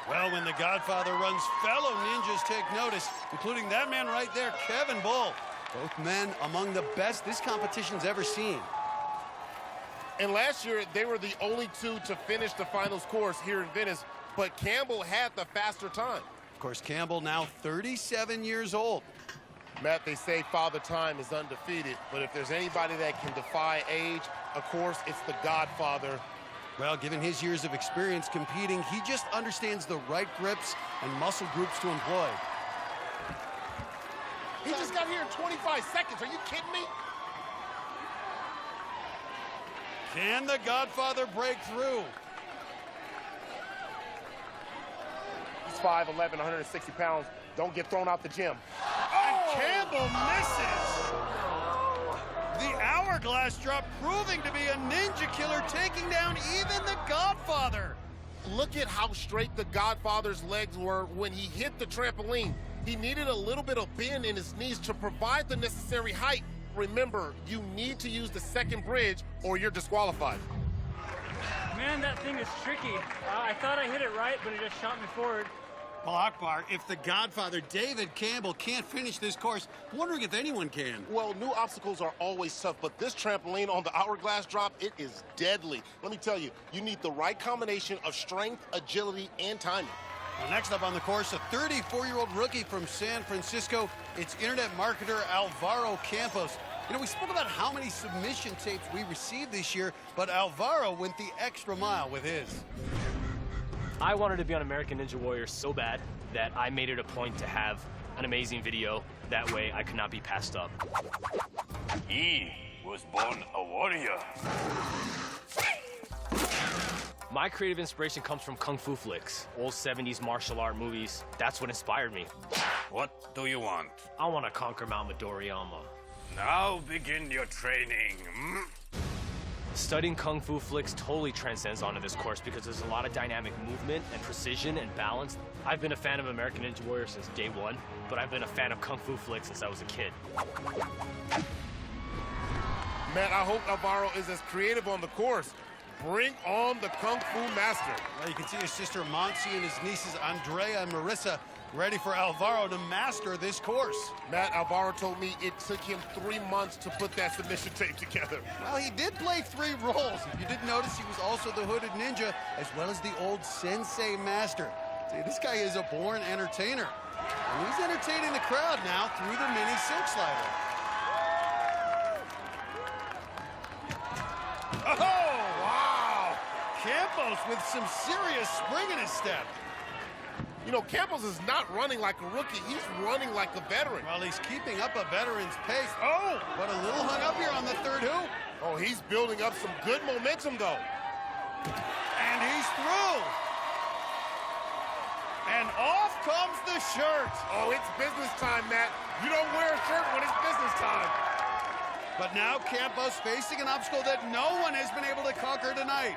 Well, when the Godfather runs, fellow ninjas take notice, including that man right there, Kevin Bull. Both men among the best this competition's ever seen. And last year, they were the only 2 to finish the finals course here in Venice, but Campbell had the faster time. Of course, Campbell now 37 years old. Matt, they say Father Time is undefeated, but if there's anybody that can defy age, of course, it's the Godfather. Well, given his years of experience competing, he just understands the right grips and muscle groups to employ. He just got here in 25 seconds. Are you kidding me? Can the Godfather break through? He's 5'11", 160 pounds. Don't get thrown out the gym. And Campbell misses. The hourglass drop proving to be a ninja killer, taking down even the Godfather. Look at how straight the Godfather's legs were when he hit the trampoline. He needed a little bit of bend in his knees to provide the necessary height. Remember, you need to use the second bridge or you're disqualified. Man, that thing is tricky. I thought I hit it right, but it just shot me forward. Well, Akbar, if the Godfather, David Campbell, can't finish this course, I'm wondering if anyone can. Well, new obstacles are always tough, but this trampoline on the hourglass drop, it is deadly. Let me tell you, you need the right combination of strength, agility, and timing. Well, next up on the course, a 34-year-old rookie from San Francisco. It's internet marketer Alvaro Campos. You know, we spoke about how many submission tapes we received this year, but Alvaro went the extra mile with his. I wanted to be on American Ninja Warrior so bad that I made it a point to have an amazing video. That way I could not be passed up. He was born a warrior. My creative inspiration comes from Kung Fu flicks, old 70s martial art movies. That's what inspired me. What do you want? I want to conquer Mount Midoriyama. Now begin your training. Studying Kung Fu flicks totally transcends onto this course because there's a lot of dynamic movement and precision and balance. I've been a fan of American Ninja Warrior since day one, but I've been a fan of Kung Fu flicks since I was a kid. Matt, I hope Alvaro is as creative on the course. Bring on the Kung Fu master. Well, you can see his sister Monsi and his nieces Andrea and Marissa ready for Alvaro to master this course. Matt, Alvaro told me it took him 3 months to put that submission tape together. Well, he did play 3 roles. If you didn't notice, he was also the hooded ninja, as well as the old sensei master. See, this guy is a born entertainer. And he's entertaining the crowd now through the mini silk slider. Campos with some serious spring in his step. You know, Campos is not running like a rookie. He's running like a veteran. Well, he's keeping up a veteran's pace. Oh, but a little hung up here on the third hoop. Oh, he's building up some good momentum, though. And he's through. And off comes the shirt. Oh, it's business time, Matt. You don't wear a shirt when it's business time. But now Campos facing an obstacle that no one has been able to conquer tonight.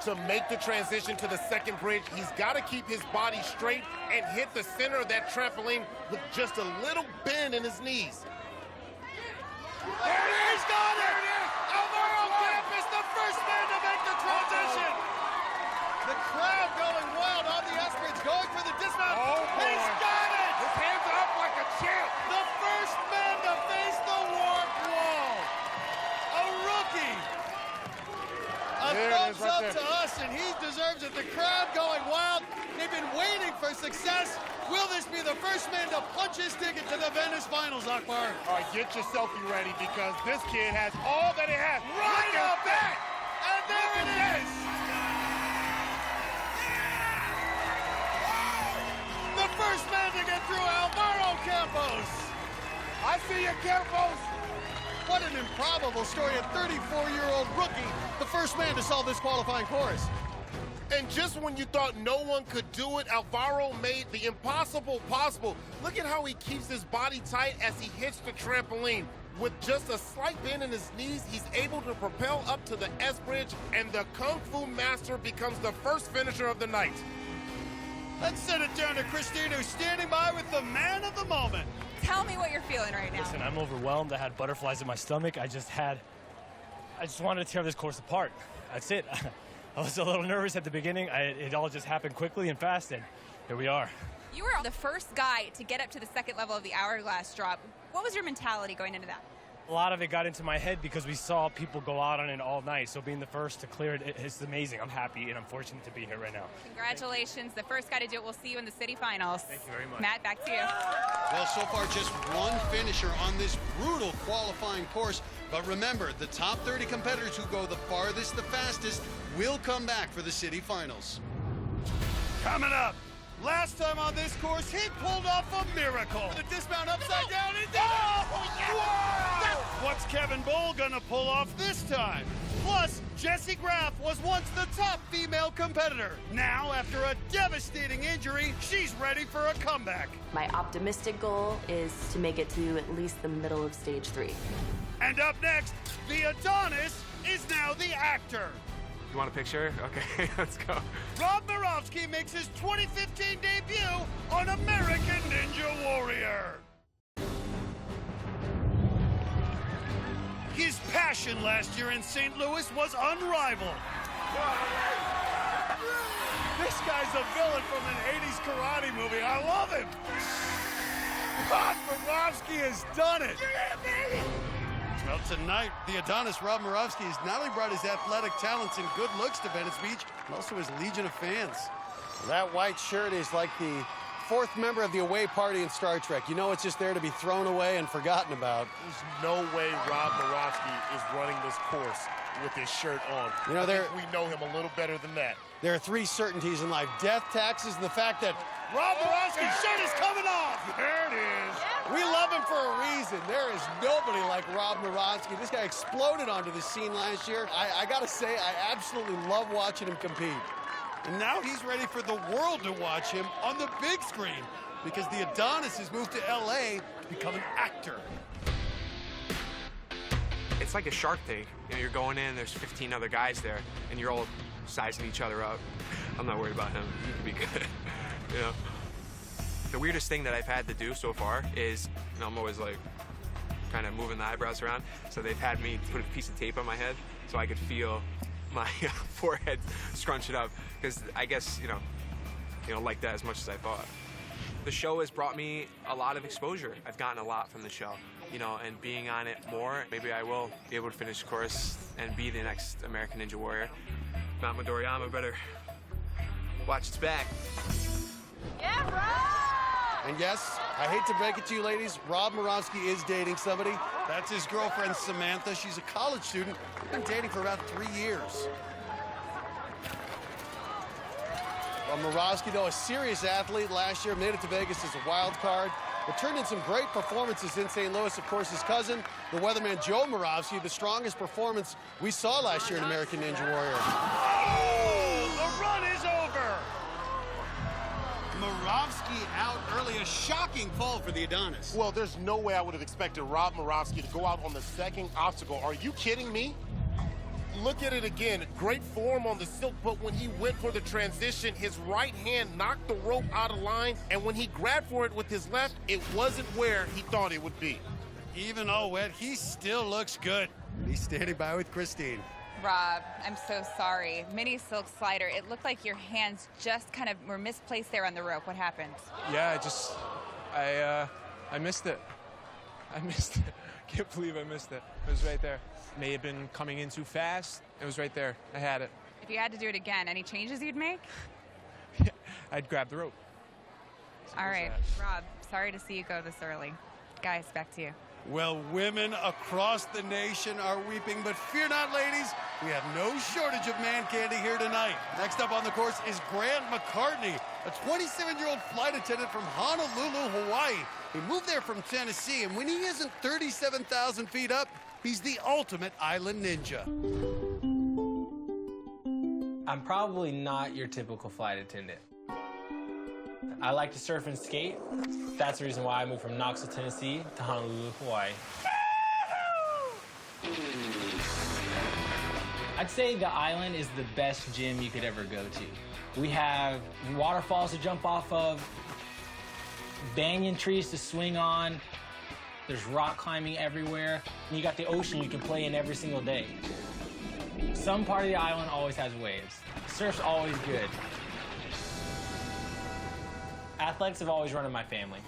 To make the transition to the second bridge, he's got to keep his body straight and hit the center of that trampoline with just a little bend in his knees. There it is! He's got it! There it is! Alvaro Campos, the first man to make the transition! The crowd going wild on the S-bridge, going for the dismount. Oh, boy. He's got it! His hands are up like a champ. The first man to face the warp wall! A rookie! A thumbs up to us, and he deserves it. The crowd going wild. They've been waiting for success. Will this be the first man to punch his ticket to the Venice Finals, Akbar? All right, get your selfie ready because this kid has all that he has. Right Look up at that! And there it is! The first man to get through, Alvaro Campos! I see you, Campos! What an improbable story. A 34-year-old rookie, the first man to solve this qualifying course. And just when you thought no one could do it, Alvaro made the impossible possible. Look at how he keeps his body tight as he hits the trampoline. With just a slight bend in his knees, he's able to propel up to the S-bridge, and the Kung Fu Master becomes the first finisher of the night. Let's send it down to Kristine, who's standing by with the man of the moment. Tell me what you're feeling right now. Listen, I'm overwhelmed. I had butterflies in my stomach. I just wanted to tear this course apart. That's it. I was a little nervous at the beginning. It all just happened quickly and fast, and here we are. You were the first guy to get up to the second level of the hourglass drop. What was your mentality going into that? A lot of it got into my head because we saw people go out on it all night. So being the first to clear it, it's amazing. I'm happy and I'm fortunate to be here right now. Congratulations. The first guy to do it. We'll see you in the city finals. Thank you very much. Matt, back to you. Well, so far just one finisher on this brutal qualifying course. But remember, the top 30 competitors who go the farthest, the fastest, will come back for the city finals. Coming up. Last time on this course, he pulled off a miracle. The dismount upside down and What's Kevin Bowl gonna pull off this time? Plus, Jessie Graff was once the top female competitor. Now, after a devastating injury, she's ready for a comeback. My optimistic goal is to make it to at least the middle of stage 3. And up next, the Adonis is now the actor. You want a picture? Okay, let's go. Rob Moravsky makes his 2015 debut on American Ninja Warrior. His passion last year in St. Louis was unrivaled. This guy's a villain from an 80s karate movie. I love him. Rob Moravsky has done it. Well, tonight, the Adonis Rob Moravsky has not only brought his athletic talents and good looks to Venice Beach, but also his legion of fans. That white shirt is like the fourth member of the away party in Star Trek. You know it's just there to be thrown away and forgotten about. There's no way Rob Moravsky is running this course with his shirt on. You know, we know him a little better than that. There are three certainties in life: death, taxes, and the fact that Rob Moravsky's shirt is coming off. There it is. We love him for a reason. There is nobody like Rob Moravsky. This guy exploded onto the scene last year. I gotta say, I absolutely love watching him compete. And now he's ready for the world to watch him on the big screen because the Adonis has moved to LA to become an actor. It's like a Shark Tank. You know, you're going in, there's 15 other guys there, and you're all sizing each other up. I'm not worried about him. He can be good, you know? The weirdest thing that I've had to do so far is, you know, I'm always like kind of moving the eyebrows around, so they've had me put a piece of tape on my head so I could feel my forehead scrunch it up, because I guess, you know, like that as much as I thought. The show has brought me a lot of exposure. I've gotten a lot from the show, you know, and being on it more, maybe I will be able to finish the course and be the next American Ninja Warrior. Mount Midoriyama better watch its back. Yeah, Rob! And yes, I hate to break it to you ladies, Rob Moravsky is dating somebody. That's his girlfriend, Samantha. She's a college student. They've been dating for about 3 years. Moravsky, though, a serious athlete last year, made it to Vegas as a wild card, but turned in some great performances in St. Louis. Of course, his cousin, the weatherman Joe Moravsky, the strongest performance we saw last year in American Ninja Warrior. Oh, the run is over. Moravsky out early, a shocking fall for the Adonis. Well, there's no way I would have expected Rob Moravsky to go out on the second obstacle. Are you kidding me? Look at it again. Great form on the silk, but when he went for the transition, his right hand knocked the rope out of line, and when he grabbed for it with his left, it wasn't where he thought it would be. Even all wet, he still looks good. He's standing by with Kristine. Rob, I'm so sorry. Mini silk slider, it looked like your hands just kind of were misplaced there on the rope. What happened? Yeah, I missed it. I missed it. Can't believe I missed it. It was right there. May have been coming in too fast. It was right there. I had it. If you had to do it again, any changes you'd make? I'd grab the rope. All right, Rob, sorry to see you go this early. Guys, back to you. Well, women across the nation are weeping, but fear not, ladies. We have no shortage of man candy here tonight. Next up on the course is Grant McCartney, a 27-year-old flight attendant from Honolulu, Hawaii. He moved there from Tennessee, and when he isn't 37,000 feet up, he's the ultimate island ninja. I'm probably not your typical flight attendant. I like to surf and skate. That's the reason why I moved from Knoxville, Tennessee to Honolulu, Hawaii. I'd say the island is the best gym you could ever go to. We have waterfalls to jump off of, banyan trees to swing on, there's rock climbing everywhere, and you got the ocean you can play in every single day. Some part of the island always has waves. Surf's always good. Athletics have always run in my family.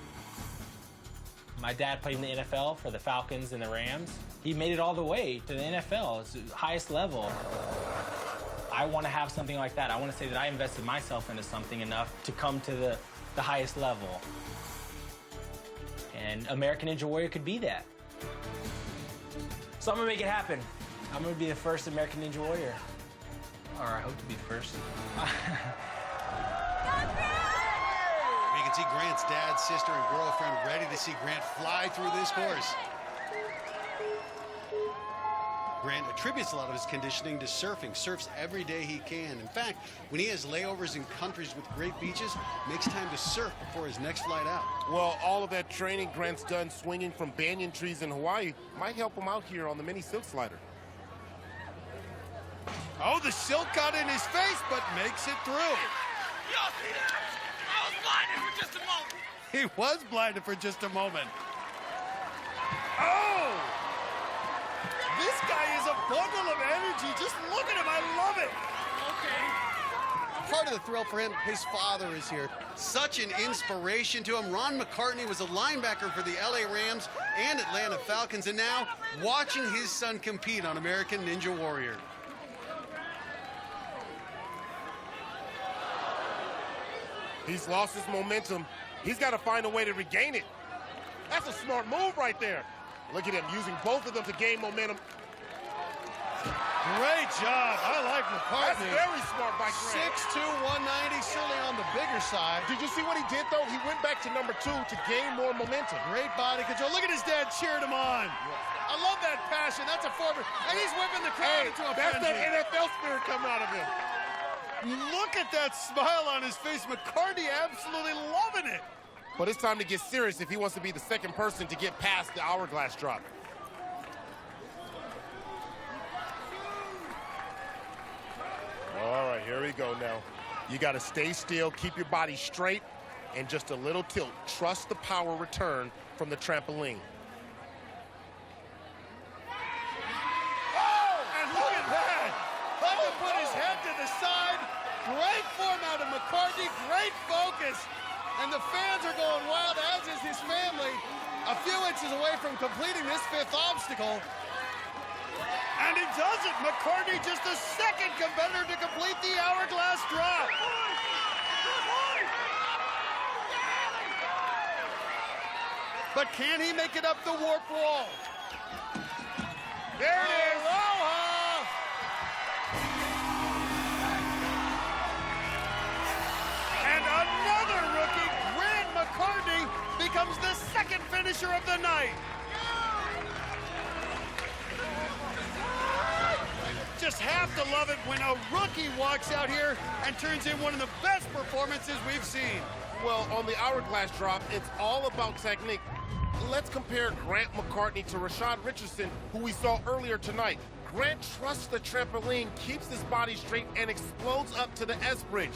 My dad played in the NFL for the Falcons and the Rams. He made it all the way to the NFL. It's the highest level. I want to have something like that. I want to say that I invested myself into something enough to come to the highest level. And American Ninja Warrior could be that. So I'm gonna make it happen. I'm gonna be the first American Ninja Warrior. Or I hope to be the first. You can see Grant's dad, sister, and girlfriend ready to see Grant fly through this course. Grant attributes a lot of his conditioning to surfing, surfs every day he can. In fact, when he has layovers in countries with great beaches, makes time to surf before his next flight out. Well, all of that training Grant's done swinging from banyan trees in Hawaii might help him out here on the mini silk slider. Oh, the silk got in his face, but makes it through. Y'all see that? I was blinded for just a moment. He was blinded for just a moment. Oh! This guy is a bundle of energy. Just look at him. I love it. Okay. Part of the thrill for him, his father is here. Such an inspiration to him. Ron McCartney was a linebacker for the LA Rams and Atlanta Falcons, and now watching his son compete on American Ninja Warrior. He's lost his momentum. He's got to find a way to regain it. That's a smart move right there. Look at him using both of them to gain momentum. Great job. I like McCartney. That's very smart by Grant. 6'2", 190, certainly on the bigger side. Did you see what he did, though? He went back to number 2 to gain more momentum. Great body control. Look at his dad cheering him on. I love that passion. That's a forward. And he's whipping the crowd into a That's frenzy. that NFL spirit coming out of him. Look at that smile on his face. McCartney absolutely loving it. But it's time to get serious if he wants to be the second person to get past the hourglass drop. All right, here we go now. You got to stay still, keep your body straight, and just a little tilt. Trust the power return from the trampoline. Oh, and look at that. Had to put his head to the side. Great form out of McCartney, great focus. And the fans are going wild, as is his family. A few inches away from completing this 5th obstacle. And he does it. McCartney just the second competitor to complete the hourglass drop. But can he make it up the warp wall? There it is. Aloha! 1, finisher of the night. Just have to love it when a rookie walks out here and turns in one of the best performances we've seen. Well, on the hourglass drop, it's all about technique. Let's compare Grant McCartney to Rashad Richardson, who we saw earlier tonight. Grant trusts the trampoline, keeps his body straight, and explodes up to the S-bridge.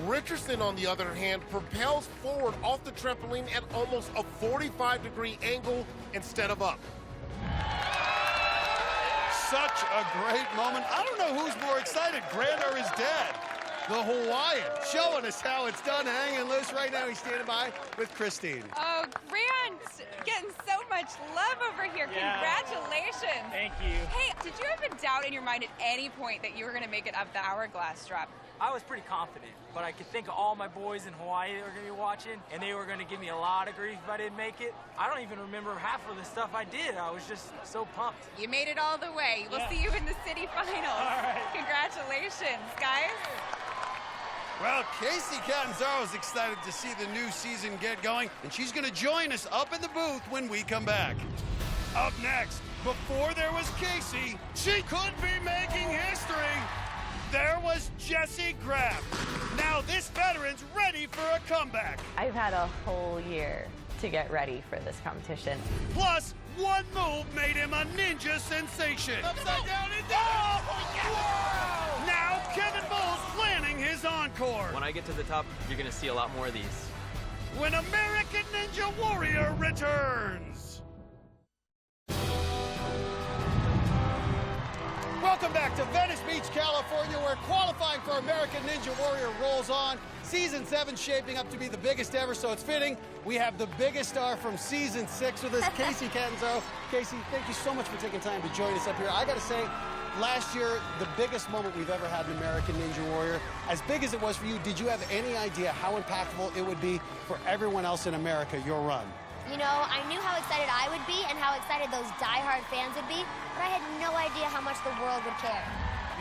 Richardson, on the other hand, propels forward off the trampoline at almost a 45-degree angle instead of up. Such a great moment. I don't know who's more excited, Grant or his dad. The Hawaiian showing us how it's done, hanging loose right now. He's standing by with Kristine. Oh, Grant, getting so much love over here. Yeah. Congratulations. Thank you. Hey, did you have a doubt in your mind at any point that you were going to make it up the hourglass drop? I was pretty confident, but I could think of all my boys in Hawaii that were going to be watching, and they were going to give me a lot of grief if I didn't make it. I don't even remember half of the stuff I did. I was just so pumped. You made it all the way. We'll see you in the city finals. All right. Congratulations, guys. Well, Casey Catanzaro is excited to see the new season get going, and she's going to join us up in the booth when we come back. Up next, before there was Casey, she could be making history. There was Jessie Graff. Now this veteran's ready for a comeback. I've had a whole year to get ready for this competition. Plus, one move made him a ninja sensation. Upside down and down. Whoa! Now Kevin Bull's planning his encore. When I get to the top, you're going to see a lot more of these. When American Ninja Warrior returns. Welcome back to Venice Beach, California, where qualifying for American Ninja Warrior rolls on. Season 7 shaping up to be the biggest ever, so it's fitting. We have the biggest star from Season 6 with us, Casey Catanzaro. Casey, thank you so much for taking time to join us up here. I got to say, last year, the biggest moment we've ever had in American Ninja Warrior. As big as it was for you, did you have any idea how impactful it would be for everyone else in America, your run? You know, I knew how excited I would be and how excited those diehard fans would be, but I had no idea how much the world would care.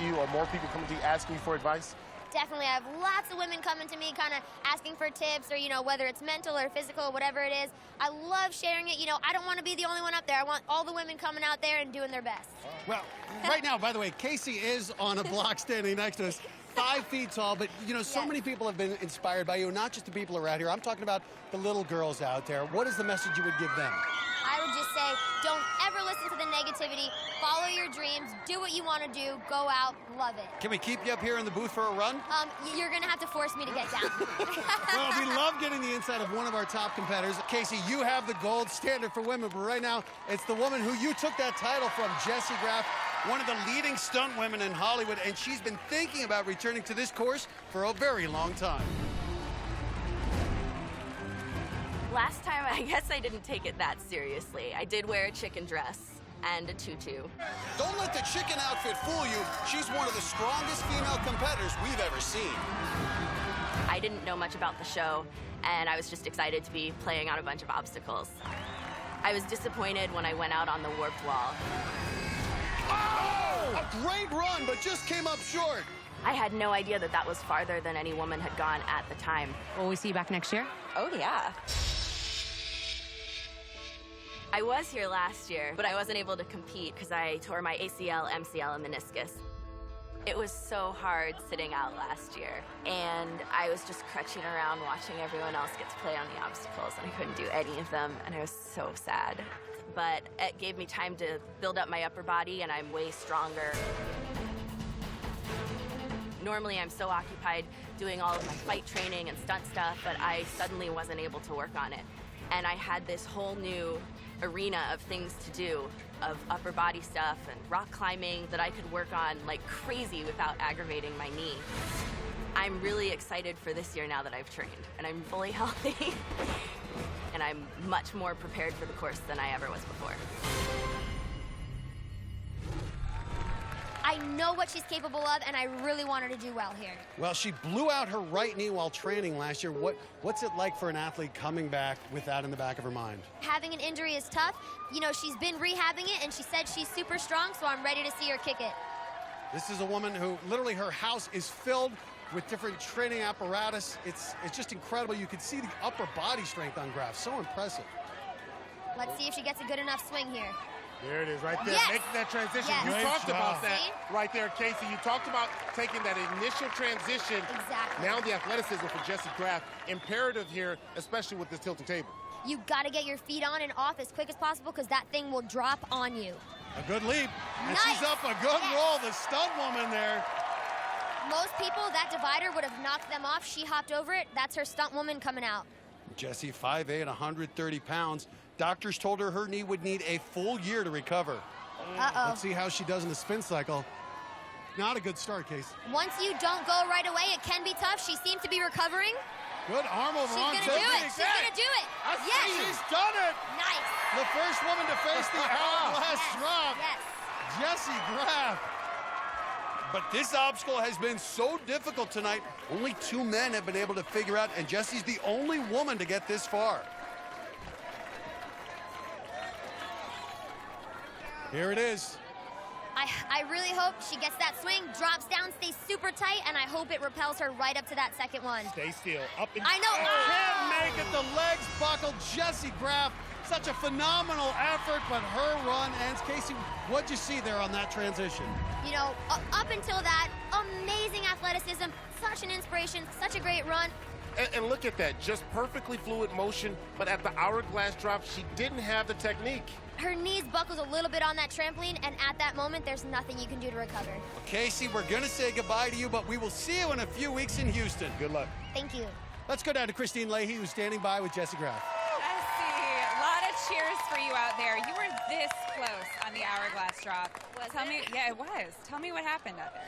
You or more people coming to you asking you for advice? Definitely. I have lots of women coming to me kind of asking for tips or, you know, whether it's mental or physical or whatever it is. I love sharing it. You know, I don't want to be the only one up there. I want all the women coming out there and doing their best. Well, right now, by the way, Casey is on a block standing next to us, 5 feet tall, but, you know, so many people have been inspired by you, not just the people around here. I'm talking about the little girls out there. What is the message you would give them? I would just say, don't ever listen to the negativity. Follow your dreams. Do what you want to do. Go out. Love it. Can we keep you up here in the booth for a run? You're going to have to force me to get down. Well, we love getting the inside of one of our top competitors. Casey, you have the gold standard for women, but right now, it's the woman who you took that title from, Jessie Graff, one of the leading stunt women in Hollywood, and she's been thinking about returning to this course for a very long time. Last time, I guess I didn't take it that seriously. I did wear a chicken dress and a tutu. Don't let the chicken outfit fool you. She's one of the strongest female competitors we've ever seen. I didn't know much about the show, and I was just excited to be playing on a bunch of obstacles. I was disappointed when I went out on the warped wall. Oh! A great run, but just came up short. I had no idea that that was farther than any woman had gone at the time. Will we see you back next year? Oh, yeah. I was here last year, but I wasn't able to compete because I tore my ACL, MCL, and meniscus. It was so hard sitting out last year, and I was just crutching around watching everyone else get to play on the obstacles, and I couldn't do any of them, and I was so sad. But it gave me time to build up my upper body, and I'm way stronger. Normally, I'm so occupied doing all of my fight training and stunt stuff, but I suddenly wasn't able to work on it. And I had this whole new arena of things to do, of upper body stuff and rock climbing that I could work on like crazy without aggravating my knee. I'm really excited for this year now that I've trained, and I'm fully healthy. And I'm much more prepared for the course than I ever was before. I know what she's capable of, and I really want her to do well here. Well, she blew out her right knee while training last year. What's it like for an athlete coming back with that in the back of her mind? Having an injury is tough. You know, she's been rehabbing it, and she said she's super strong, so I'm ready to see her kick it. This is a woman who literally her house is filled with different training apparatus. It's just incredible. You can see the upper body strength on Graff. So impressive. Let's see if she gets a good enough swing here. There it is, right there, Yes. making that transition. Yes. You Great talked about job. that See? right there, Casey. You talked about taking that initial transition. Exactly. Now the athleticism for Jessie Graff, imperative here, especially with this tilting table. You got to get your feet on and off as quick as possible because that thing will drop on you. A good leap. And Nice. she's up a good roll, the stunt woman there. Most people, that divider would have knocked them off. She hopped over it. That's her stunt woman coming out. Jessie, 5'8", 130 pounds. Doctors told her her knee would need a full year to recover. Uh-oh. Let's see how she does in the spin cycle. Not a good start, Case. Once you don't go right away, it can be tough. She seems to be recovering. Good arm over arm. She's gonna do it. She's gonna do it. Yes. She's done it. Nice. The first woman to face the hourglass drop. Yes. Jessie Graff. But this obstacle has been so difficult tonight. Only 2 men have been able to figure out, and Jessie's the only woman to get this far. Here it is. I really hope she gets that swing, drops down, stays super tight, and I hope it repels her right up to that second one. Stay still. Up and I know. Can't make it. The legs buckled. Jessie Graff, such a phenomenal effort, but her run ends. Casey, what'd you see there on that transition? You know, up until that, amazing athleticism, such an inspiration, such a great run. And look at that, just perfectly fluid motion, but at the hourglass drop, she didn't have the technique. Her knees buckled a little bit on that trampoline, and at that moment, there's nothing you can do to recover. Casey, we're going to say goodbye to you, but we will see you in a few weeks in Houston. Good luck. Thank you. Let's go down to Kristine Leahy, who's standing by with Jessie Graff. Jessie, a lot of cheers for you out there. You were this close on the hourglass drop. Tell me, yeah, it was. Tell me what happened out there.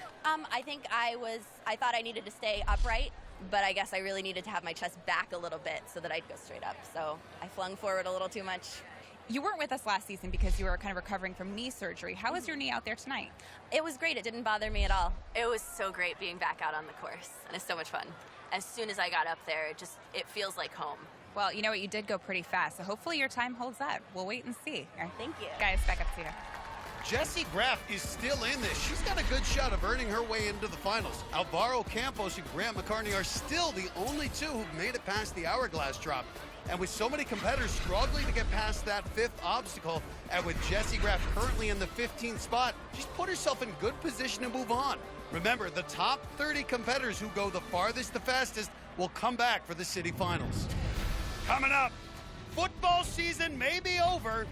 I think I thought I needed to stay upright, but I guess I really needed to have my chest back a little bit so that I'd go straight up. So I flung forward a little too much. You weren't with us last season because you were kind of recovering from knee surgery. How was your knee out there tonight? It was great. It didn't bother me at all. It was so great being back out on the course, and it's so much fun. As soon as I got up there, it feels like home. Well, you know what? You did go pretty fast, so hopefully your time holds up. We'll wait and see. Here. Thank you. Guys, back up to you. Jessie Graff is still in this. She's got a good shot of earning her way into the finals. Alvaro Campos and Grant McCartney are still the only two who've made it past the hourglass drop. And with so many competitors struggling to get past that fifth obstacle, and with Jessie Graff currently in the 15th spot, she's put herself in good position to move on. Remember, the top 30 competitors who go the farthest, the fastest, will come back for the city finals. Coming up, football season may be over,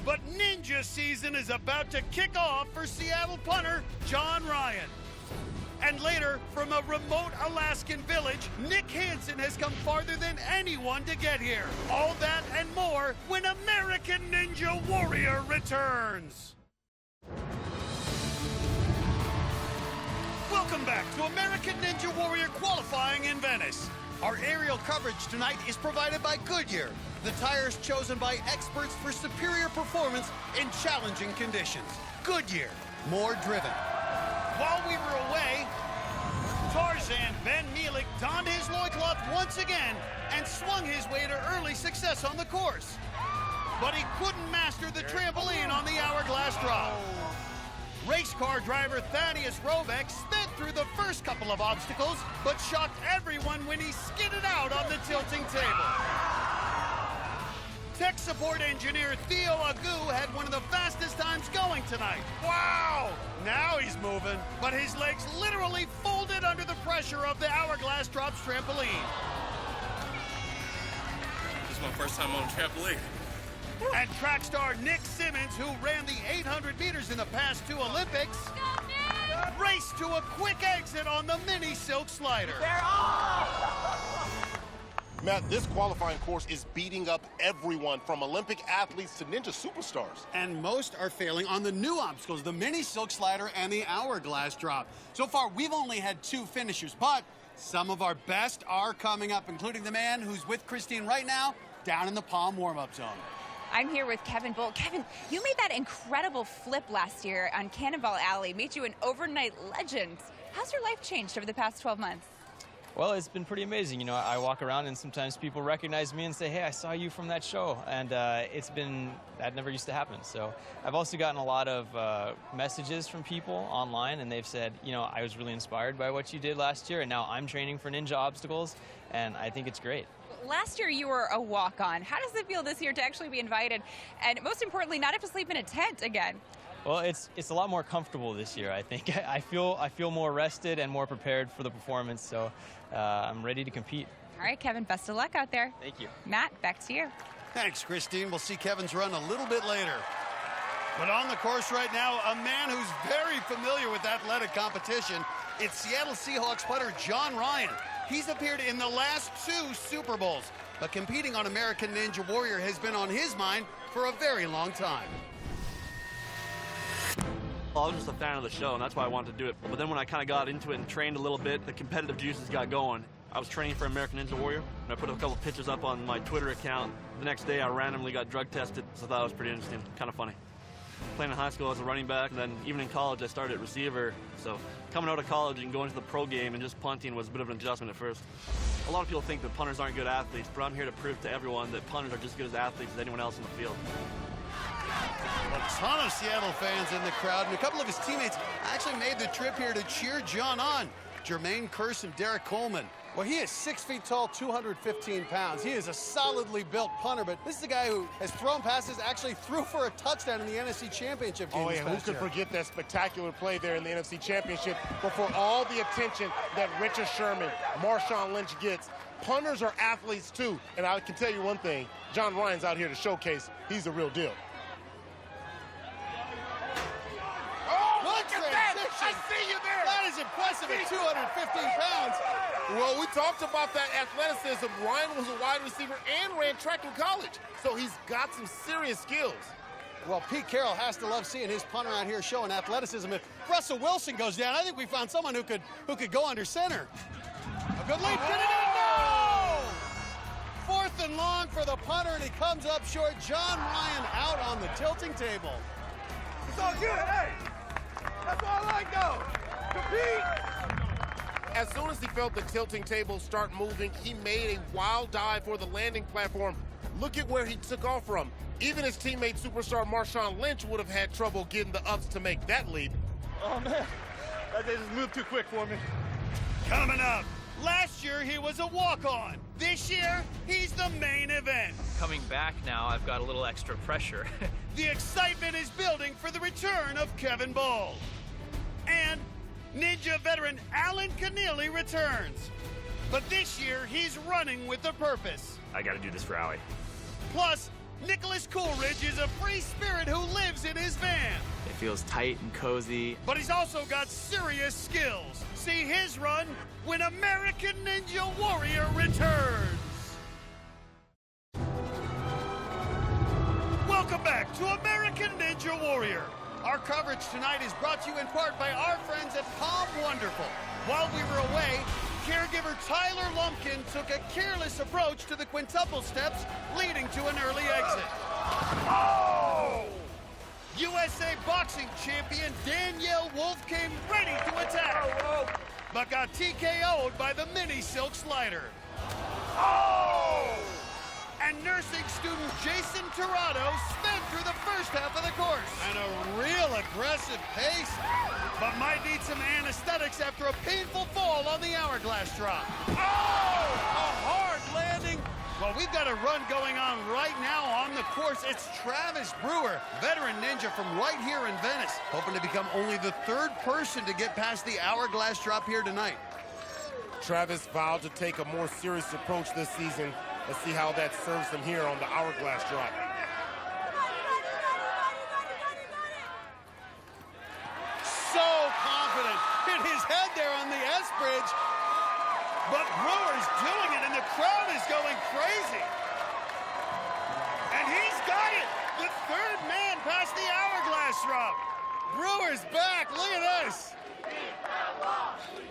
but ninja season is about to kick off for Seattle punter John Ryan. And later, from a remote Alaskan village, Nick Hansen has come farther than anyone to get here. All that and more when American Ninja Warrior returns. Welcome back to American Ninja Warrior qualifying in Venice. Our aerial coverage tonight is provided by Goodyear, the tires chosen by experts for superior performance in challenging conditions. Goodyear, more driven. While we were away, Tarzan Ben Mielik donned his loincloth once again and swung his way to early success on the course. But he couldn't master the trampoline on the hourglass drop. Race car driver Thaddeus Robeck sped through the first couple of obstacles, but shocked everyone when he skidded out on the tilting table. Tech support engineer Theo Agu had one of the fastest times going tonight. Wow! Now he's moving, but his legs literally folded under the pressure of the hourglass drop's trampoline. This is my first time on a trampoline. And track star Nick Simmons, who ran the 800 meters in the past two Olympics, raced to a quick exit on the mini silk slider. Matt, this qualifying course is beating up everyone from Olympic athletes to ninja superstars. And most are failing on the new obstacles, the mini silk slider and the hourglass drop. So far, we've only had 2 finishers, but some of our best are coming up, including the man who's with Kristine right now down in the Palm warm-up zone. I'm here with Kevin Bolt. Kevin, you made that incredible flip last year on Cannonball Alley, made you an overnight legend. How's your life changed over the past 12 months? Well, it's been pretty amazing. You know, I walk around and sometimes people recognize me and say, hey, I saw you from that show. And that never used to happen. So I've also gotten a lot of messages from people online, and they've said, you know, I was really inspired by what you did last year, and now I'm training for ninja obstacles, and I think it's great. last year you were a walk-on. How does it feel this year to actually be invited, and most importantly, not have to sleep in a tent again? Well, it's a lot more comfortable this year, I think. I feel more rested and more prepared for the performance, so I'm ready to compete. All right, Kevin, best of luck out there. Thank you. Matt, back to you. Thanks, Kristine. We'll see Kevin's run a little bit later. But on the course right now, a man who's very familiar with athletic competition, it's Seattle Seahawks punter John Ryan. He's appeared in the last 2 Super Bowls, but competing on American Ninja Warrior has been on his mind for a very long time. I was just a fan of the show, and that's why I wanted to do it. But then when I kind of got into it and trained a little bit, the competitive juices got going. I was training for American Ninja Warrior, and I put a couple pictures up on my Twitter account. The next day, I randomly got drug tested, so I thought it was pretty interesting, kind of funny. Playing in high school as a running back, and then even in college, I started at receiver. So coming out of college and going to the pro game and just punting was a bit of an adjustment at first. A lot of people think that punters aren't good athletes, but I'm here to prove to everyone that punters are just as good as athletes as anyone else in the field. A ton of Seattle fans in the crowd, and a couple of his teammates actually made the trip here to cheer John on. Jermaine Kearse and Derek Coleman. Well, he is 6 feet tall, 215 pounds. He is a solidly built punter, but this is a guy who has thrown passes, actually threw for a touchdown in the NFC Championship game. Oh, yeah, who could forget that spectacular play there in the NFC Championship? But for all the attention that Richard Sherman, Marshawn Lynch gets, punters are athletes too. And I can tell you one thing, John Ryan's out here to showcase he's the real deal. What transition! I see you there! That is impressive at 215 pounds. Well, we talked about that athleticism. Ryan was a wide receiver and ran track in college, so he's got some serious skills. Well, Pete Carroll has to love seeing his punter out here showing athleticism. If Russell Wilson goes down, I think we found someone who could go under center. A good lead, get it in, no! 4th and long for the punter, and he comes up short. John Ryan out on the tilting table. It's all good, hey! That's all I go! Compete! As soon as he felt the tilting table start moving, he made a wild dive for the landing platform. Look at where he took off from. Even his teammate superstar Marshawn Lynch would have had trouble getting the ups to make that leap. Oh, man. That just moved too quick for me. Coming up, last year he was a walk-on. This year, he's the main event. Coming back now, I've got a little extra pressure. The excitement is building for the return of Kevin Ball. And Ninja veteran Alan Keneally returns. But this year, he's running with a purpose. I gotta do this for Allie. Plus, Nicholas Coolidge is a free spirit who lives in his van. It feels tight and cozy. But he's also got serious skills. See his run when American Ninja Warrior returns. Welcome back to American Ninja Warrior. Our coverage tonight is brought to you in part by our friends at Palm Wonderful. While we were away, caregiver Tyler Lumpkin took a careless approach to the quintuple steps, leading to an early exit. Oh! USA boxing champion Danielle Wolf came ready to attack, but got TKO'd by the mini silk slider. Oh! And nursing student Jason Tirado sped through the first half of the course. And a real aggressive pace. But might need some anesthetics after a painful fall on the hourglass drop. Oh! A hard landing. Well, we've got a run going on right now on the course. It's Travis Brewer, veteran ninja from right here in Venice, hoping to become only the 3rd person to get past the hourglass drop here tonight. Travis vowed to take a more serious approach this season. Let's see how that serves him here on the hourglass drop. So confident in his head there on the S bridge. But Brewer's doing it, and the crowd is going crazy. And he's got it. The 3rd man past the hourglass drop. Brewer's back. Look at this.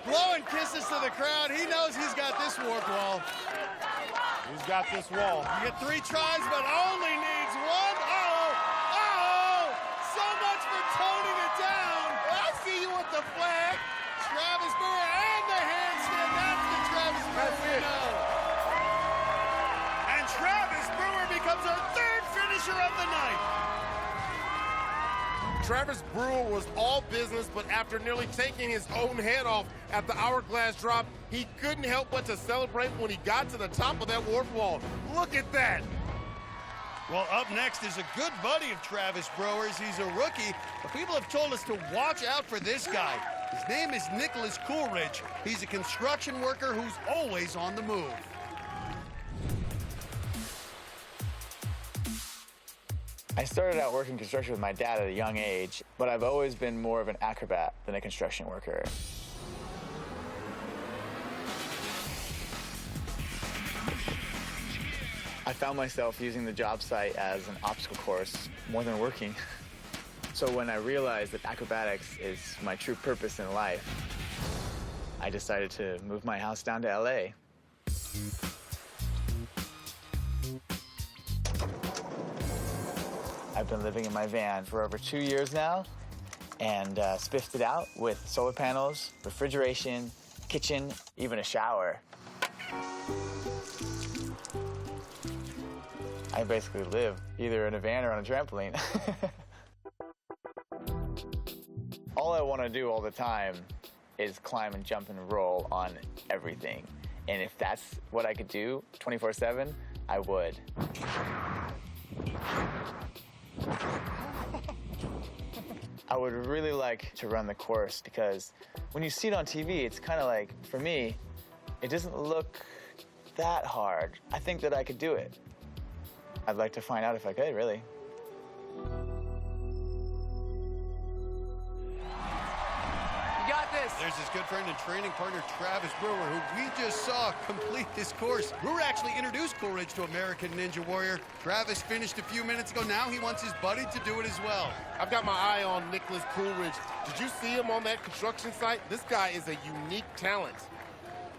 Blowing kisses to the crowd. He knows he's got this warp wall. He's got this wall. You get 3 tries, but only needs 1. Uh-oh! Uh-oh! So much for toning it down. I see you with the flag. Travis Brewer and the handstand. That's the Travis Brewer we know. And Travis Brewer becomes our 3rd finisher of the night. Travis Brewer was all business, but after nearly taking his own head off at the hourglass drop, He couldn't help but to celebrate when he got to the top of that warp wall. Look at that. Well, up next is a good buddy of Travis Brewer's. He's a rookie, but people have told us to watch out for this guy. His name is Nicholas Coolidge. He's a construction worker who's always on the move. I started out working construction with my dad at a young age, but I've always been more of an acrobat than a construction worker. I found myself using the job site as an obstacle course more than working. So when I realized that acrobatics is my true purpose in life, I decided to move my house down to LA. I've been living in my van for over 2 years now and spiffed it out with solar panels, refrigeration, kitchen, even a shower. I basically live either in a van or on a trampoline. All I want to do all the time is climb and jump and roll on everything. And if that's what I could do 24/7, I would. I would really like to run the course because when you see it on TV, it's kind of like, for me, it doesn't look that hard. I think that I could do it. I'd like to find out if I could, really. You got this. There's his good friend and training partner, Travis Brewer, who we just saw complete this course. Brewer actually introduced Coolidge to American Ninja Warrior. Travis finished a few minutes ago. Now he wants his buddy to do it as well. I've got my eye on Nicholas Coolidge. Did you see him on that construction site? This guy is a unique talent.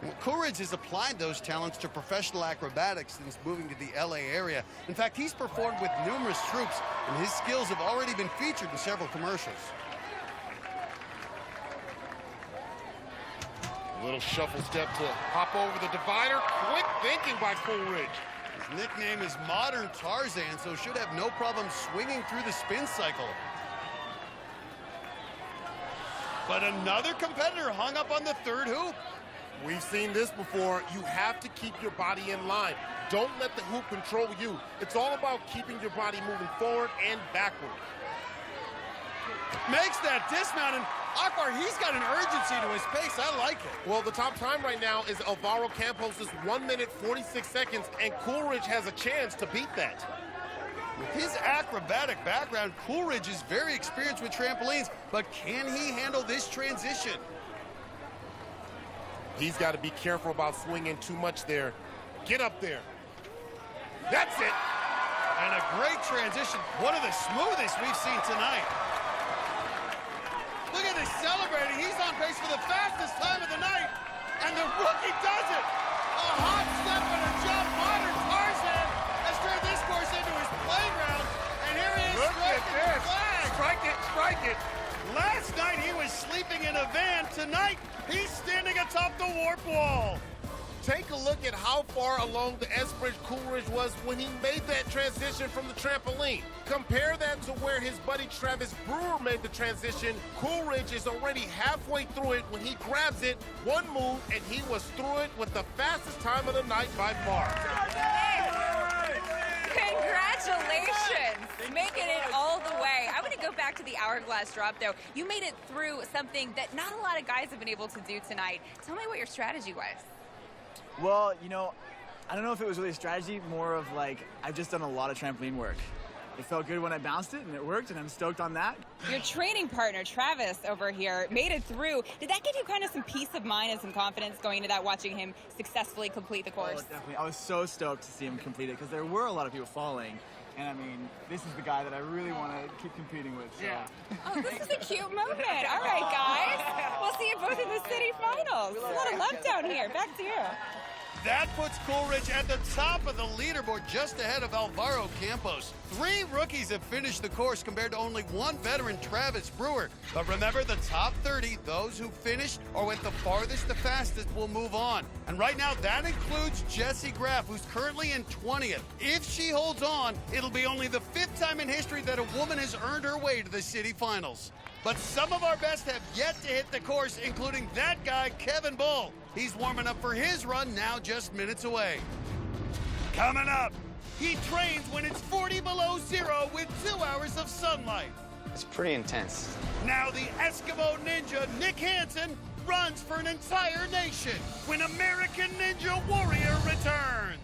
Well, Coolidge has applied those talents to professional acrobatics since moving to the LA area. In fact, he's performed with numerous troops, and his skills have already been featured in several commercials. A little shuffle step to hop over the divider. Quick thinking by Coolidge. His nickname is Modern Tarzan, so should have no problem swinging through the spin cycle. But another competitor hung up on the third hoop. We've seen this before. You have to keep your body in line. Don't let the hoop control you. It's all about keeping your body moving forward and backward. Makes that dismount, and Akbar, he's got an urgency to his pace. I like it. Well, the top time right now is Alvaro Campos' 1 minute 46 seconds, and Coolidge has a chance to beat that. With his acrobatic background, Coolidge is very experienced with trampolines, but can he handle this transition? He's got to be careful about swinging too much there. Get up there. That's it. And a great transition. One of the smoothest we've seen tonight. Look at this celebrating. He's on pace for the fastest time of the night. And the rookie does it. A hot step and a jump. Modern Tarzan has turned this course into his playground. And here he is striking the flag. Strike it, strike it. Last night he was sleeping in a van. Tonight he's standing atop the warp wall. Take a look at how far along the S-Bridge Coolidge was when he made that transition from the trampoline. Compare that to where his buddy Travis Brewer made the transition. Coolidge is already halfway through it when he grabs it. One move, and he was through it with the fastest time of the night by far. Congratulations! Making it all the way. I want to go back to the hourglass drop, though. You made it through something that not a lot of guys have been able to do tonight. Tell me what your strategy was. Well, you know, I don't know if it was really a strategy, more of like, I've just done a lot of trampoline work. It felt good when I bounced it, and it worked, and I'm stoked on that. Your training partner, Travis, over here, made it through. Did that give you kind of some peace of mind and some confidence going into that, watching him successfully complete the course? Oh, definitely. I was so stoked to see him complete it, because there were a lot of people falling. And I mean, this is the guy that I really want to keep competing with. So. Yeah. Oh, this is a cute moment. All right, guys. We'll see you both in the city finals. A lot of love down here. Back to you. That puts Coolidge at the top of the leaderboard, just ahead of Alvaro Campos. 3 rookies have finished the course compared to only 1 veteran, Travis Brewer. But remember, the top 30, those who finished or went the farthest, the fastest, will move on. And right now, that includes Jessie Graff, who's currently in 20th. If she holds on, it'll be only the 5th time in history that a woman has earned her way to the city finals. But some of our best have yet to hit the course, including that guy, Kevin Bull. He's warming up for his run now just minutes away. Coming up, he trains when it's 40 below zero with 2 hours of sunlight. It's pretty intense. Now the Eskimo Ninja, Nick Hansen, runs for an entire nation when American Ninja Warrior returns.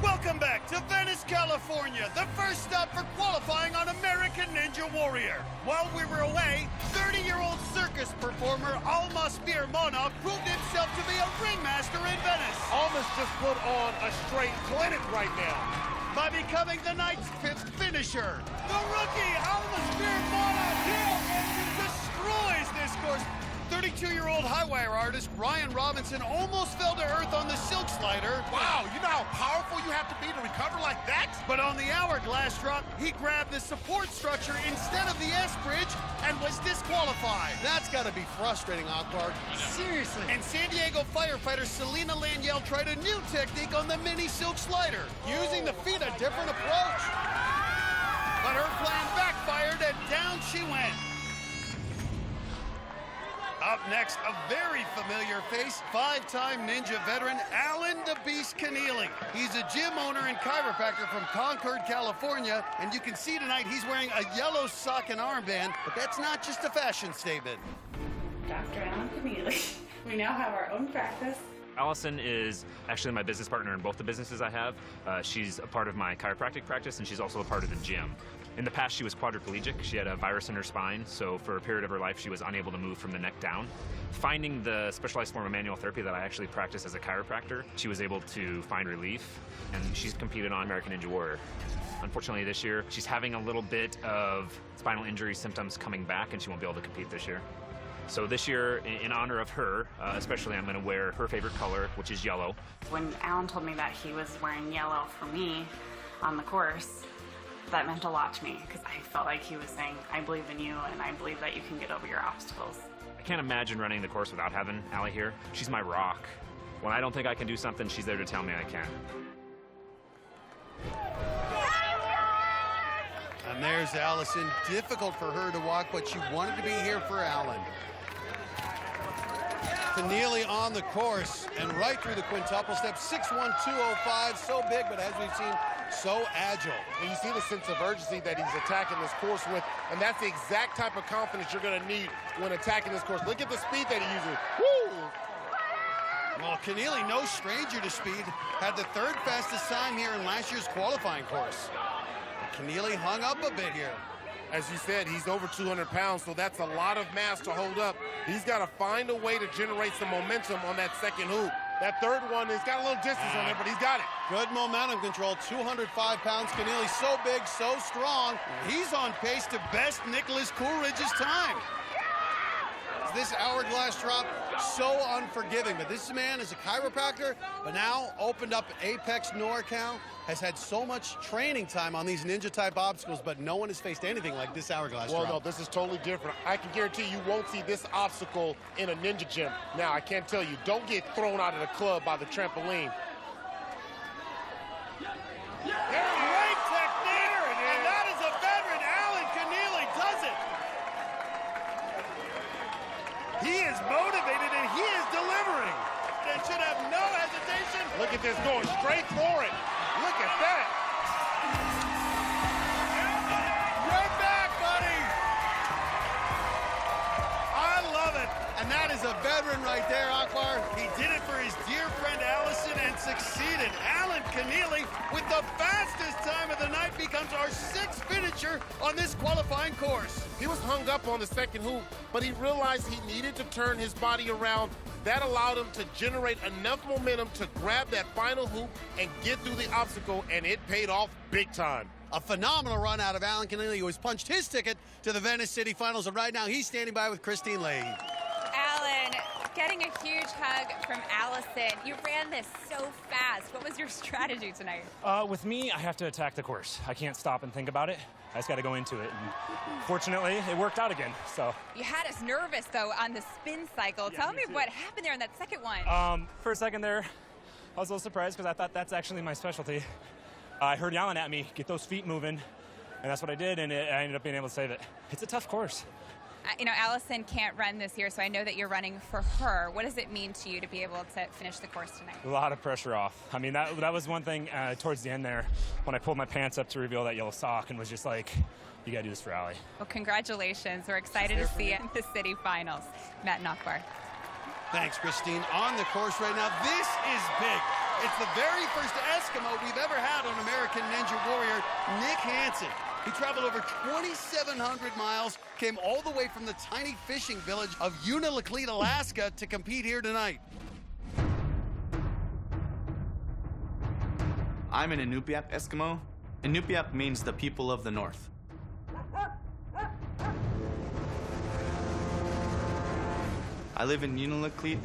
Welcome back to Venice, California, the first stop for qualifying on American Ninja Warrior. While we were away, 30-year-old circus performer Almas Birmonov proved himself to be a ringmaster in Venice. Almas just put on a straight clinic right now by becoming the night's 5th finisher. The rookie Almas Birmonov here and destroys this course. 32-year-old high-wire artist Ryan Robinson almost fell to earth on the silk slider. Wow, you know how powerful you have to be to recover like that? But on the hourglass drop, he grabbed the support structure instead of the S-bridge and was disqualified. That's got to be frustrating, Akbar. Seriously. And San Diego firefighter Selena Laniel tried a new technique on the mini silk slider, using the feet a different approach. But her plan backfired and down she went. Up next, a very familiar face, 5-time Ninja veteran Alan the Beast Keneally. He's a gym owner and chiropractor from Concord, California, and you can see tonight he's wearing a yellow sock and armband, but that's not just a fashion statement. Dr. Alan Keneally. We now have our own practice. Allison is actually my business partner in both the businesses I have. She's a part of my chiropractic practice, and she's also a part of the gym. In the past, she was quadriplegic. She had a virus in her spine, so for a period of her life, she was unable to move from the neck down. Finding the specialized form of manual therapy that I actually practice as a chiropractor, she was able to find relief, and she's competed on American Ninja Warrior. Unfortunately, this year, she's having a little bit of spinal injury symptoms coming back, and she won't be able to compete this year. So this year, in honor of her, especially, I'm going to wear her favorite color, which is yellow. When Alan told me that he was wearing yellow for me on the course, that meant a lot to me because I felt like he was saying, I believe in you and I believe that you can get over your obstacles. I can't imagine running the course without having Allie here. She's my rock. When I don't think I can do something, she's there to tell me I can. And there's Allison. Difficult for her to walk, but she wanted to be here for Alan. Keneally on the course and right through the quintuple step, 6'1", 205, so big, but as we've seen, so agile. And you see the sense of urgency that he's attacking this course with, and that's the exact type of confidence you're going to need when attacking this course. Look at the speed that he uses. Woo! Well, Keneally, no stranger to speed, had the 3rd fastest time here in last year's qualifying course. Keneally hung up a bit here. As you said, he's over 200 pounds, so that's a lot of mass to hold up. He's got to find a way to generate some momentum on that second hoop. That third one has got a little distance on it, but he's got it. Good momentum control, 205 pounds. Keneally so big, so strong. He's on pace to best Nicholas Coolidge's time. This hourglass drop, so unforgiving. But this man is a chiropractor, but now opened up Apex NorCal, has had so much training time on these ninja-type obstacles, but no one has faced anything like this hourglass drop. Well, no, this is totally different. I can guarantee you won't see this obstacle in a ninja gym. Now, I can't tell you, don't get thrown out of the club by the trampoline. Great technique, and that is a veteran. Alan Keneally does it. He is motivated and he is delivering. They should have no hesitation. Look at this, going straight for it. Look at that. You're back, buddy. I love it. And that is a veteran right there, Akbar. He did it for his dear friend Allison and succeeded. Alan Keneally, with the fastest time of the night, becomes our 6th finisher on this qualifying course. He was hung up on the second hoop, but he realized he needed to turn his body around. That allowed him to generate enough momentum to grab that final hoop and get through the obstacle, and it paid off big time. A phenomenal run out of Alan Keneally, who has punched his ticket to the Venice City Finals, and right now he's standing by with Kristine Leahy. Alan, getting a huge hug from Allison. You ran this so fast. What was your strategy tonight? With me, I have to attack the course. I can't stop and think about it. I just got to go into it. And fortunately, it worked out again. So you had us nervous, though, on the spin cycle. Tell me what happened there in that second one. For a second there, I was a little surprised because I thought that's actually my specialty. I heard yelling at me, get those feet moving. And that's what I did, and I ended up being able to save it. It's a tough course. You know, Allison can't run this year, so I know that you're running for her. What does it mean to you to be able to finish the course tonight? A lot of pressure off. I mean, that was one thing towards the end there when I pulled my pants up to reveal that yellow sock and was just like, you got to do this for Allie. Well, congratulations. We're excited to see you in the city finals. Matt and Akbar. Thanks, Kristine. On the course right now, this is big. It's the very first Eskimo we've ever had on American Ninja Warrior, Nick Hansen. He traveled over 2,700 miles, came all the way from the tiny fishing village of Unalakleet, Alaska, to compete here tonight. I'm an Inupiaq Eskimo. Inupiaq means the people of the north. I live in Unalakleet,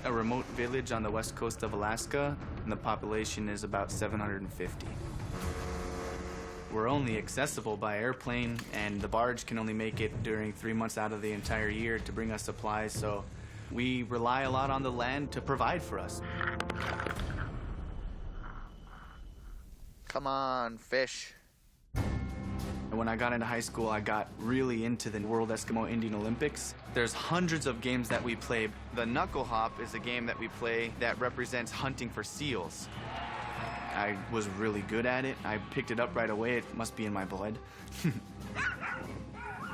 a remote village on the west coast of Alaska, and the population is about 750. We're only accessible by airplane, and the barge can only make it during 3 months out of the entire year to bring us supplies, so we rely a lot on the land to provide for us. Come on, fish. When I got into high school, I got really into the World Eskimo Indian Olympics. There's hundreds of games that we play. The knuckle hop is a game that we play that represents hunting for seals. I was really good at it. I picked it up right away. It must be in my blood.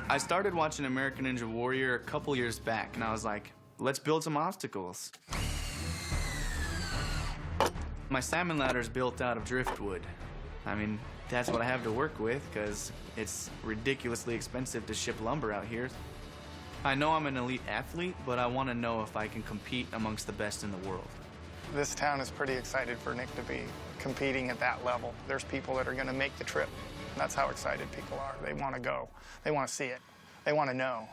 I started watching American Ninja Warrior a couple years back, and I was like, let's build some obstacles. My salmon ladder is built out of driftwood. I mean, that's what I have to work with, because it's ridiculously expensive to ship lumber out here. I know I'm an elite athlete, but I want to know if I can compete amongst the best in the world. This town is pretty excited for Nick to be competing at that level. There's people that are going to make the trip. That's how excited people are. They want to go. They want to see it. They want to know.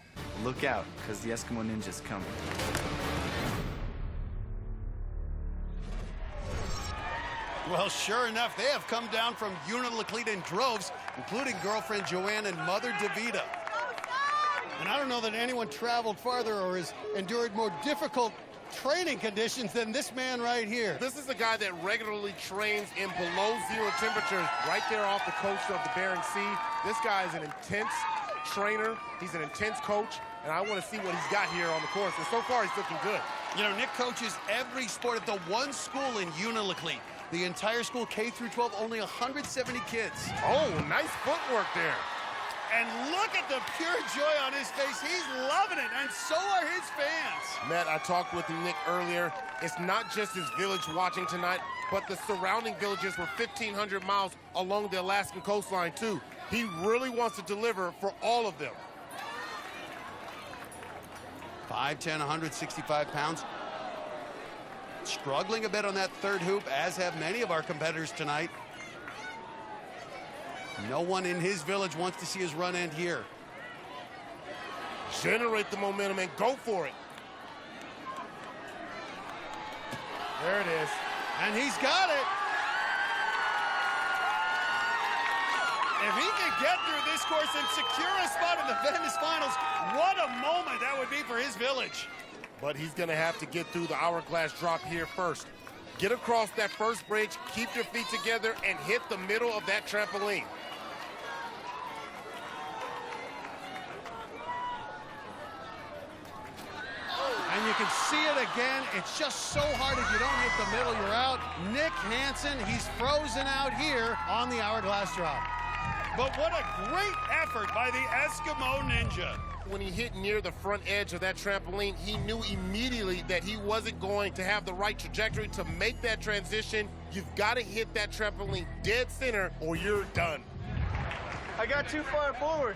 Look out, because the Eskimo Ninja's coming. Well, sure enough, they have come down from Unalakleet in droves, including girlfriend Joanne and mother Davida. And I don't know that anyone traveled farther or has endured more difficult training conditions than this man right here. This is a guy that regularly trains in below zero temperatures right there off the coast of the Bering Sea. This guy is an intense trainer. He's an intense coach, and I want to see what he's got here on the course. And so far, he's looking good. You know, Nick coaches every sport at the one school in Unalakleet. The entire school, K through 12, only 170 kids. Oh, nice footwork there. And look at the pure joy on his face. He's loving it, and so are his fans. Matt, I talked with Nick earlier. It's not just his village watching tonight, but the surrounding villages were 1,500 miles along the Alaskan coastline, too. He really wants to deliver for all of them. 5'10", 165 pounds. Struggling a bit on that third hoop, as have many of our competitors tonight. No one in his village wants to see his run end here. Generate the momentum and go for it. There it is. And he's got it. If he can get through this course and secure a spot in the Venice finals, what a moment that would be for his village. But he's going to have to get through the hourglass drop here first. Get across that first bridge, keep your feet together, and hit the middle of that trampoline. And you can see it again. It's just so hard if you don't hit the middle, you're out. Nick Hansen, he's frozen out here on the hourglass drop. But what a great effort by the Eskimo Ninja. When he hit near the front edge of that trampoline, he knew immediately that he wasn't going to have the right trajectory to make that transition. You've got to hit that trampoline dead center or you're done. I got too far forward.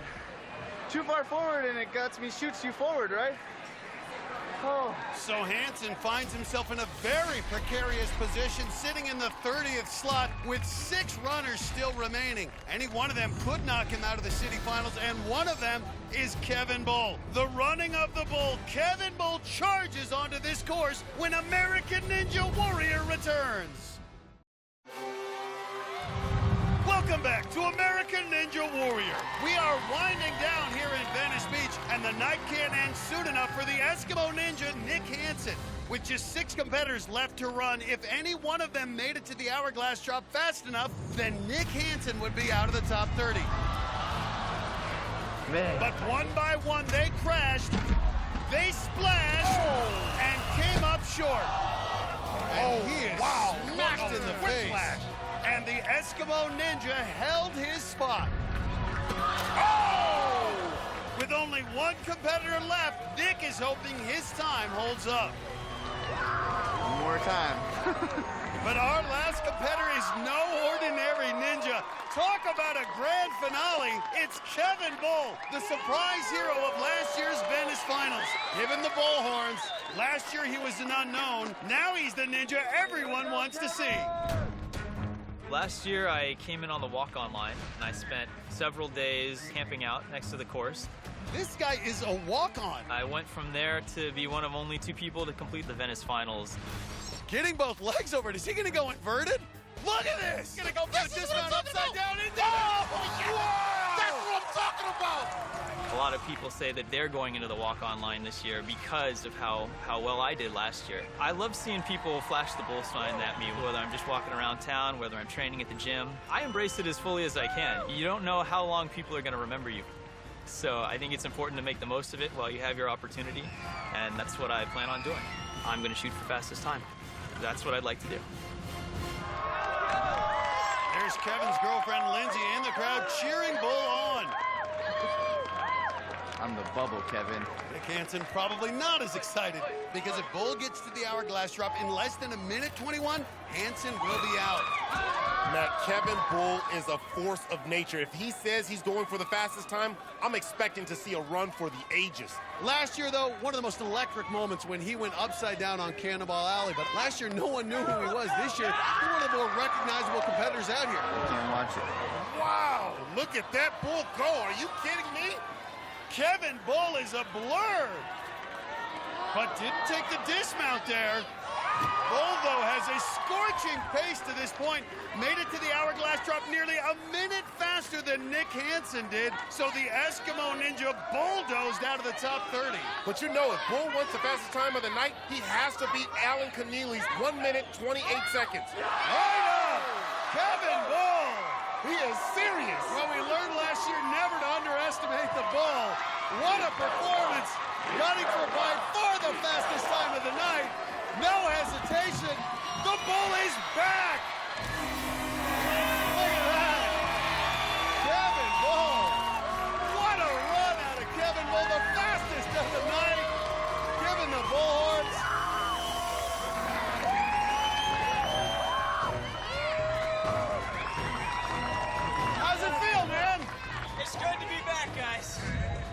Too far forward, and it shoots you forward, right? Oh. So Hansen finds himself in a very precarious position, sitting in the 30th slot with 6 runners still remaining. Any one of them could knock him out of the city finals, and one of them is Kevin Bull. The running of the bull, Kevin Bull charges onto this course when American Ninja Warrior returns. Welcome back to American Ninja Warrior. We are winding down here in Venice Beach, and the night can't end soon enough for the Eskimo Ninja, Nick Hansen. With just 6 competitors left to run, if any one of them made it to the hourglass drop fast enough, then Nick Hansen would be out of the top 30. But one by one, they crashed, they splashed, and came up short. Oh, he is smashed in the face. Whiplash. And the Eskimo Ninja held his spot. Oh! With only one competitor left, Nick is hoping his time holds up. One more time. But our last competitor is no ordinary ninja. Talk about a grand finale. It's Kevin Bull, the surprise hero of last year's Venice finals. Given the bullhorns, last year he was an unknown. Now he's the ninja everyone wants to see. Last year, I came in on the walk-on line, and I spent several days camping out next to the course. This guy is a walk-on. I went from there to be one of only 2 people to complete the Venice finals. Getting both legs over it. Is he going to go inverted? Look at this! He's gonna go for the dismount upside down into That's what I'm talking about! A lot of people say that they're going into the walk-on line this year because of how well I did last year. I love seeing people flash the bull sign at me, whether I'm just walking around town, whether I'm training at the gym. I embrace it as fully as I can. You don't know how long people are going to remember you. So I think it's important to make the most of it while you have your opportunity, and that's what I plan on doing. I'm going to shoot for fastest time. That's what I'd like to do. There's Kevin's girlfriend, Lindsay, and the crowd cheering Bull on. I'm the bubble, Kevin. Nick Hansen probably not as excited, because if Bull gets to the hourglass drop in less than 1:21, Hansen will be out. Matt, Kevin Bull is a force of nature. If he says he's going for the fastest time, I'm expecting to see a run for the ages. Last year, though, one of the most electric moments when he went upside down on Cannonball Alley. But last year, no one knew who he was. This year, he's one of the more recognizable competitors out here. Can't watch it. Wow, look at that bull go. Are you kidding me? Kevin Bull is a blur, but didn't take the dismount there. Bull, though, has a scorching pace to this point. Made it to the hourglass drop nearly a minute faster than Nick Hansen did, so the Eskimo Ninja bulldozed out of the top 30. But you know, if Bull wants the fastest time of the night, he has to beat Alan Keneally's 1 minute, 28 seconds. Right up! Kevin Bull! He is serious. Well, we learned last year never to underestimate the Bull. What a performance! Gunning for by far the fastest time of the night. No hesitation. The Bull is back. Look at that. Kevin Bull. What a run out of Kevin Bull. The fastest of the night. Given the bullhorns. How's it feel, man? It's good to be back, guys.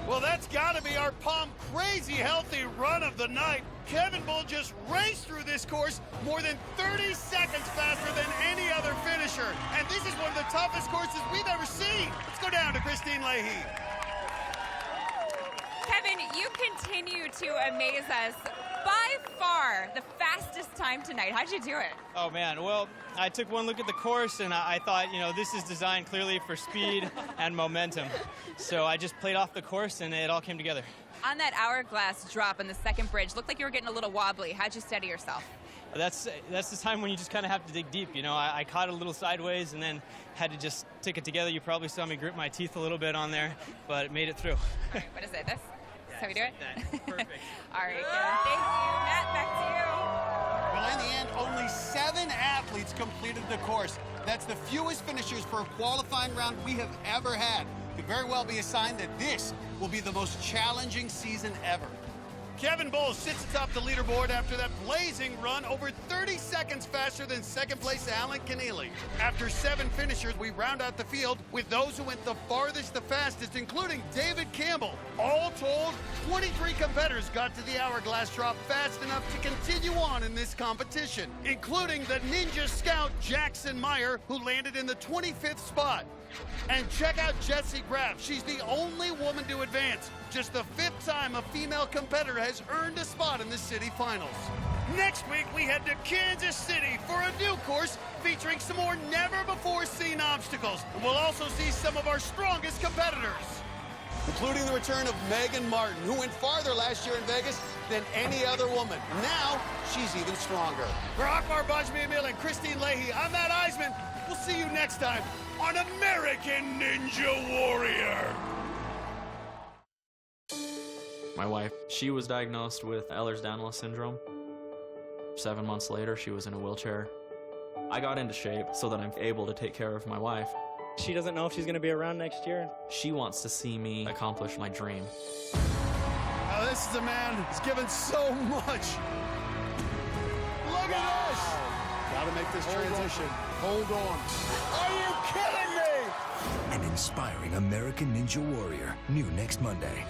Well, that's got to be our Palm crazy healthy run of the night. Kevin Bull just raced through this course more than 30 seconds faster than any other finisher. And this is one of the toughest courses we've ever seen. Let's go down to Kristine Leahy. Kevin, you continue to amaze us. By far, the fastest time tonight. How'd you do it? Oh, man. Well, I took one look at the course, and I thought, you know, this is designed clearly for speed and momentum. So I just played off the course, and it all came together. On that hourglass drop on the second bridge, looked like you were getting a little wobbly. How'd you steady yourself? That's the time when you just kind of have to dig deep. You know, I caught it a little sideways and then had to just stick it together. You probably saw me grit my teeth a little bit on there, but it made it through. All right, what is it? This? That's how we do it? Perfect. All right, Kevin. Thank you. Matt, back to you. Well, in the end, only 7 athletes completed the course. That's the fewest finishers for a qualifying round we have ever had. Could very well be a sign that this will be the most challenging season ever. Kevin Bull sits atop the leaderboard after that blazing run, over 30 seconds faster than second place Alan Keneally. After 7 finishers, we round out the field with those who went the farthest the fastest, including David Campbell. All told, 23 competitors got to the hourglass drop fast enough to continue on in this competition, including the Ninja Scout Jackson Meyer, who landed in the 25th spot. And check out Jessie Graff. She's the only woman to advance. Just the 5th time a female competitor has earned a spot in the city finals. Next week, we head to Kansas City for a new course featuring some more never-before-seen obstacles. And we'll also see some of our strongest competitors, including the return of Megan Martin, who went farther last year in Vegas than any other woman. Now, she's even stronger. For Akbar, Gbaja-Biamila, and Kristine Leahy, I'm Matt Iseman. We'll see you next time on American Ninja Warrior. My wife, she was diagnosed with Ehlers-Danlos syndrome. 7 months later, she was in a wheelchair. I got into shape so that I'm able to take care of my wife. She doesn't know if she's going to be around next year. She wants to see me accomplish my dream. Now this is a man who's given so much. Look at this! Gotta make this transition. Hold on. Are you kidding me? An inspiring American Ninja Warrior, new next Monday.